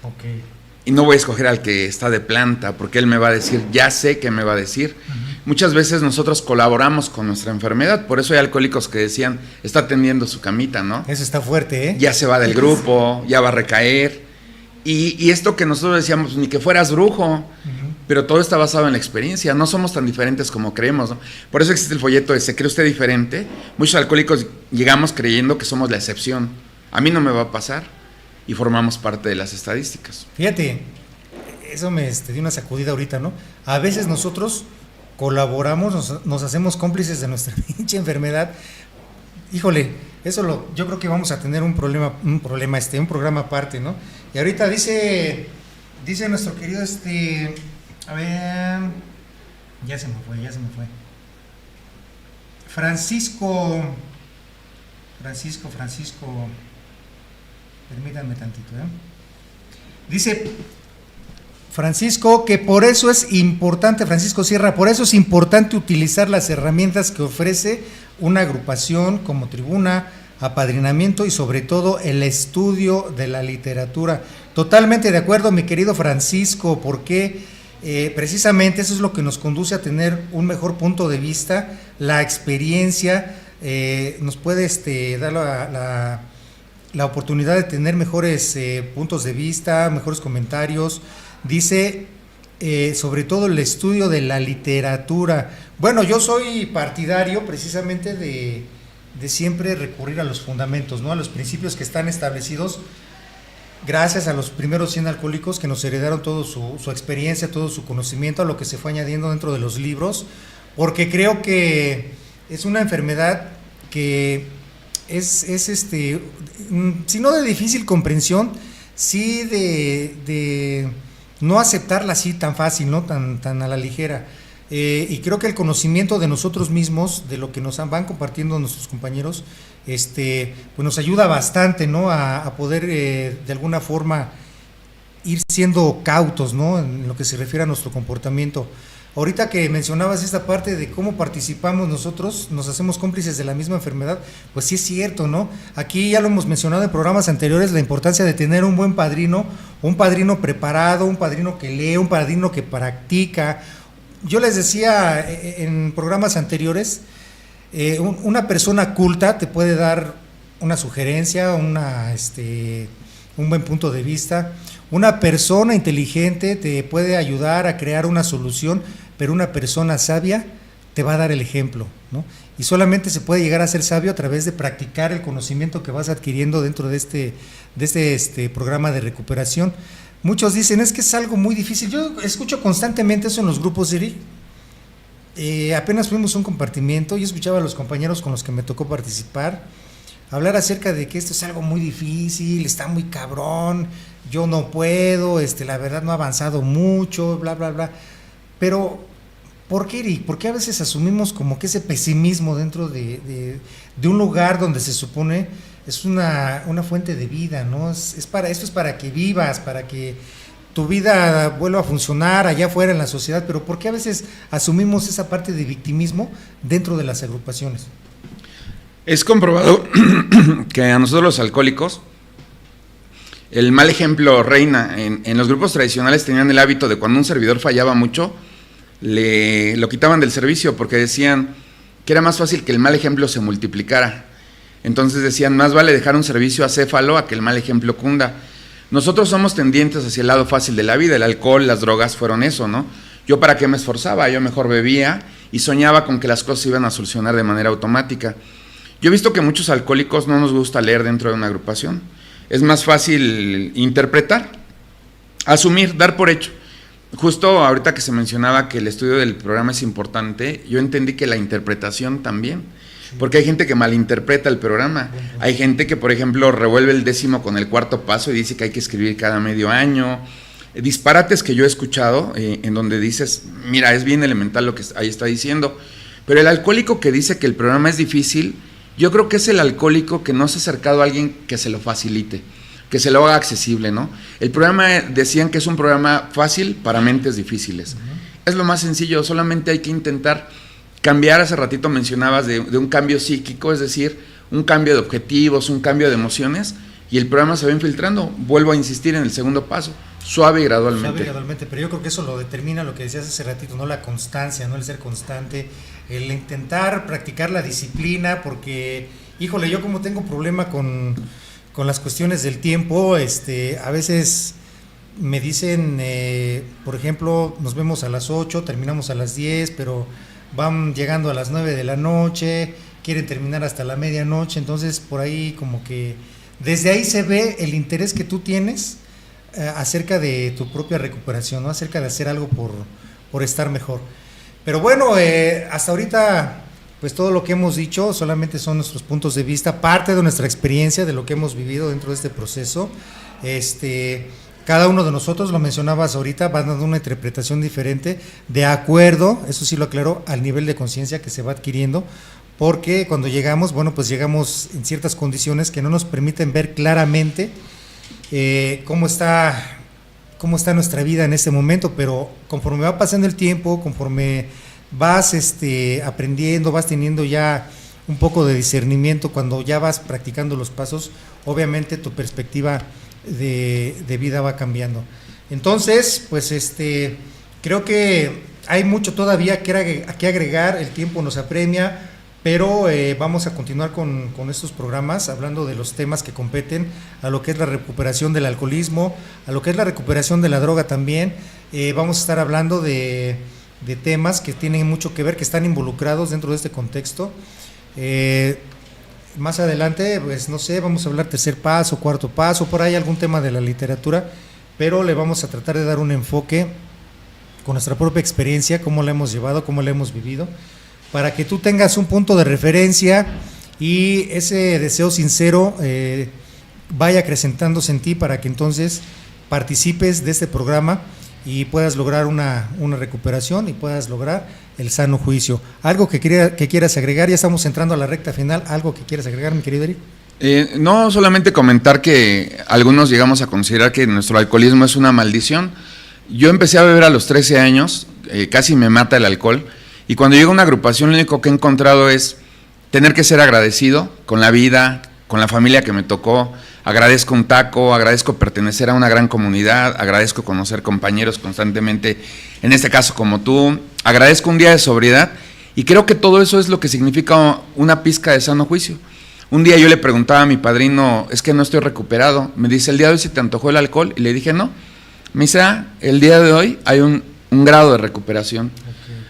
Okay.
Y no voy a escoger al que está de planta, porque él me va a decir, ya sé que me va a decir. Muchas veces nosotros colaboramos con nuestra enfermedad, por eso hay alcohólicos que decían, está tendiendo su camita, ¿no?
Eso está fuerte, ¿eh?
Ya se va del grupo, ya va a recaer. Y esto que nosotros decíamos, ni que fueras brujo, pero todo está basado en la experiencia, no somos tan diferentes como creemos, ¿no? Por eso existe el folleto de ¿se cree usted diferente? Muchos alcohólicos llegamos creyendo que somos la excepción. A mí no me va a pasar, y formamos parte de las estadísticas.
Fíjate, eso me dio una sacudida ahorita, ¿no? A veces nosotros colaboramos, nos hacemos cómplices de nuestra pinche enfermedad. Híjole, yo creo que vamos a tener un programa aparte, ¿no? Y ahorita dice nuestro querido a ver, ya se me fue. Francisco, permítanme tantito, Dice Francisco que por eso es importante, Francisco Sierra, por eso es importante utilizar las herramientas que ofrece una agrupación como Tribuna, apadrinamiento y sobre todo el estudio de la literatura. Totalmente de acuerdo, mi querido Francisco, porque precisamente eso es lo que nos conduce a tener un mejor punto de vista, la experiencia nos puede dar la oportunidad de tener mejores puntos de vista, mejores comentarios. Dice, sobre todo el estudio de la literatura. Bueno, yo soy partidario precisamente de siempre recurrir a los fundamentos, ¿no? A los principios que están establecidos gracias a los primeros 100 alcohólicos que nos heredaron toda su experiencia, todo su conocimiento, a lo que se fue añadiendo dentro de los libros, porque creo que es una enfermedad que es si no de difícil comprensión, sí de no aceptarla así tan fácil, ¿no? Tan a la ligera. Y creo que el conocimiento de nosotros mismos, de lo que nos van compartiendo nuestros compañeros, pues nos ayuda bastante, ¿no? A poder de alguna forma ir siendo cautos, ¿no? En lo que se refiere a nuestro comportamiento. Ahorita que mencionabas esta parte de cómo participamos nosotros, nos hacemos cómplices de la misma enfermedad, pues sí es cierto, ¿no? Aquí ya lo hemos mencionado en programas anteriores, la importancia de tener un buen padrino, un padrino preparado, un padrino que lee, un padrino que practica. Yo les decía en programas anteriores, una persona culta te puede dar una sugerencia, un buen punto de vista. Una persona inteligente te puede ayudar a crear una solución, pero una persona sabia te va a dar el ejemplo, ¿no? Y solamente se puede llegar a ser sabio a través de practicar el conocimiento que vas adquiriendo dentro de este programa de recuperación. Muchos dicen, es que es algo muy difícil. Yo escucho constantemente eso en los grupos, Eric. Apenas fuimos a un compartimiento y escuchaba a los compañeros con los que me tocó participar hablar acerca de que esto es algo muy difícil, está muy cabrón, yo no puedo, la verdad no ha avanzado mucho, bla, bla, bla. Pero, ¿por qué, Eric? ¿Por qué a veces asumimos como que ese pesimismo dentro de un lugar donde se supone es una fuente de vida, ¿no? Esto es para que vivas, para que tu vida vuelva a funcionar allá afuera en la sociedad, pero ¿por qué a veces asumimos esa parte de victimismo dentro de las agrupaciones?
Es comprobado que a nosotros los alcohólicos el mal ejemplo reina. En los grupos tradicionales tenían el hábito de cuando un servidor fallaba mucho, lo quitaban del servicio porque decían que era más fácil que el mal ejemplo se multiplicara. Entonces decían, más vale dejar un servicio acéfalo a que el mal ejemplo cunda. Nosotros somos tendientes hacia el lado fácil de la vida, el alcohol, las drogas fueron eso, ¿no? Yo para qué me esforzaba, yo mejor bebía y soñaba con que las cosas iban a solucionar de manera automática. Yo he visto que muchos alcohólicos no nos gusta leer dentro de una agrupación. Es más fácil interpretar, asumir, dar por hecho. Justo ahorita que se mencionaba que el estudio del programa es importante, yo entendí que la interpretación también, porque hay gente que malinterpreta el programa. Hay gente que, por ejemplo, revuelve el 10º con el 4º paso y dice que hay que escribir cada medio año. Disparates que yo he escuchado en donde dices, mira, es bien elemental lo que ahí está diciendo. Pero el alcohólico que dice que el programa es difícil, yo creo que es el alcohólico que no se ha acercado a alguien que se lo facilite, que se lo haga accesible, ¿no? El programa, decían que es un programa fácil para mentes difíciles. Es lo más sencillo, solamente hay que intentar cambiar. Hace ratito mencionabas de un cambio psíquico, es decir, un cambio de objetivos, un cambio de emociones, y el programa se va infiltrando. Vuelvo a insistir en el segundo paso, suave y gradualmente.
Suave y gradualmente, pero yo creo que eso lo determina lo que decías hace ratito, ¿no? La constancia, ¿no? El ser constante, el intentar practicar la disciplina, porque, híjole, yo como tengo problema con las cuestiones del tiempo, a veces me dicen, por ejemplo, nos vemos a las 8, terminamos a las 10, pero van llegando a las 9 de la noche, quieren terminar hasta la medianoche, entonces por ahí como que desde ahí se ve el interés que tú tienes acerca de tu propia recuperación, ¿no? Acerca de hacer algo por estar mejor. Pero bueno, hasta ahorita pues todo lo que hemos dicho solamente son nuestros puntos de vista, parte de nuestra experiencia, de lo que hemos vivido dentro de este proceso. Cada uno de nosotros, lo mencionabas ahorita, va dando una interpretación diferente, de acuerdo, eso sí lo aclaro, al nivel de conciencia que se va adquiriendo, porque cuando llegamos, bueno, pues llegamos en ciertas condiciones que no nos permiten ver claramente cómo está nuestra vida en este momento, pero conforme va pasando el tiempo, conforme vas aprendiendo, vas teniendo ya un poco de discernimiento cuando ya vas practicando los pasos, obviamente tu perspectiva de vida va cambiando. Entonces, pues creo que hay mucho todavía que agregar, el tiempo nos apremia, pero vamos a continuar con estos programas hablando de los temas que competen a lo que es la recuperación del alcoholismo, a lo que es la recuperación de la droga también. Vamos a estar hablando de temas que tienen mucho que ver, que están involucrados dentro de este contexto. Más adelante, pues no sé, vamos a hablar tercer paso, cuarto paso, por ahí algún tema de la literatura, pero le vamos a tratar de dar un enfoque con nuestra propia experiencia, cómo la hemos llevado, cómo la hemos vivido, para que tú tengas un punto de referencia y ese deseo sincero vaya acrecentándose en ti para que entonces participes de este programa y puedas lograr una recuperación y puedas lograr el sano juicio. ¿Algo que quieras agregar? Ya estamos entrando a la recta final. ¿Algo que quieras agregar, mi querido Eric?
No, solamente comentar que algunos llegamos a considerar que nuestro alcoholismo es una maldición. Yo empecé a beber a los 13 años, casi me mata el alcohol, y cuando llego a una agrupación lo único que he encontrado es tener que ser agradecido con la vida, con la familia que me tocó. Agradezco un taco, agradezco pertenecer a una gran comunidad, agradezco conocer compañeros constantemente, en este caso como tú, agradezco un día de sobriedad, y creo que todo eso es lo que significa una pizca de sano juicio. Un día yo le preguntaba a mi padrino, es que no estoy recuperado, me dice, ¿el día de hoy se te antojó el alcohol? Y le dije, no. Me dice, el día de hoy hay un grado de recuperación.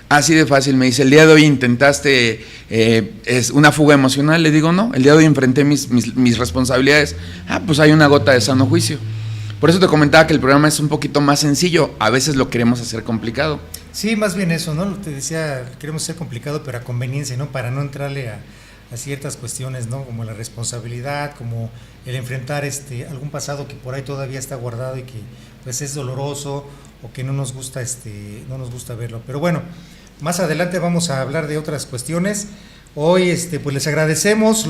Así de fácil. Me dice, el día de hoy intentaste es una fuga emocional. Le digo, no, el día de hoy enfrenté mis responsabilidades. Pues hay una gota de sano juicio. Por eso te comentaba que el programa es un poquito más sencillo. A veces lo queremos hacer complicado.
Sí, más bien eso, ¿no? Te decía, queremos hacer complicado, pero a conveniencia, ¿no? Para no entrarle a ciertas cuestiones, ¿no? Como la responsabilidad, como el enfrentar algún pasado que por ahí todavía está guardado y que pues es doloroso o que no nos gusta verlo. Pero bueno, más adelante vamos a hablar de otras cuestiones. Hoy pues les agradecemos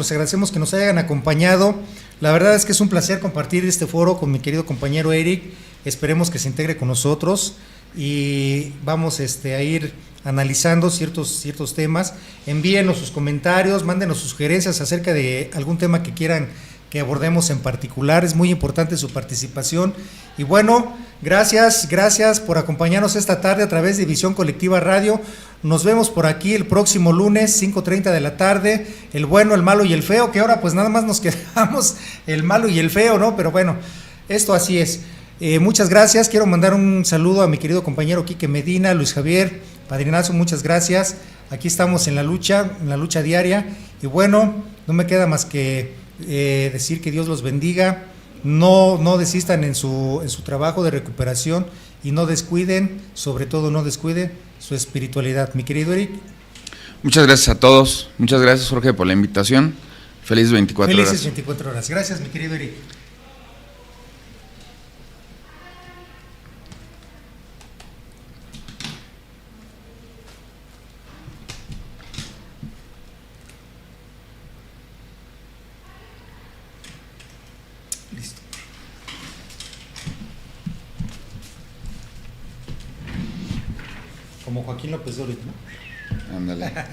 que nos hayan acompañado. La verdad es que es un placer compartir este foro con mi querido compañero Eric. Esperemos que se integre con nosotros y vamos a ir analizando ciertos temas. Envíenos sus comentarios, mándenos sus sugerencias acerca de algún tema que quieran que abordemos en particular. Es muy importante su participación. Y bueno, gracias por acompañarnos esta tarde a través de Visión Colectiva Radio. Nos vemos por aquí el próximo lunes, 5:30 de la tarde, el bueno, el malo y el feo, que ahora pues nada más nos quedamos el malo y el feo, ¿no? Pero bueno, esto así es. Muchas gracias. Quiero mandar un saludo a mi querido compañero Quique Medina, Luis Javier, padrinazo, muchas gracias. Aquí estamos en la lucha diaria. Y bueno, no me queda más que decir que Dios los bendiga. No desistan en su trabajo de recuperación y no descuiden, sobre todo no descuiden su espiritualidad. Mi querido Eric.
Muchas gracias a todos. Muchas gracias, Jorge, por la invitación. Felices 24 horas.
Felices 24 horas. Gracias, mi querido Eric. Listo. Como Joaquín López Dóriga, ¿no?
Ándale.
Entonces,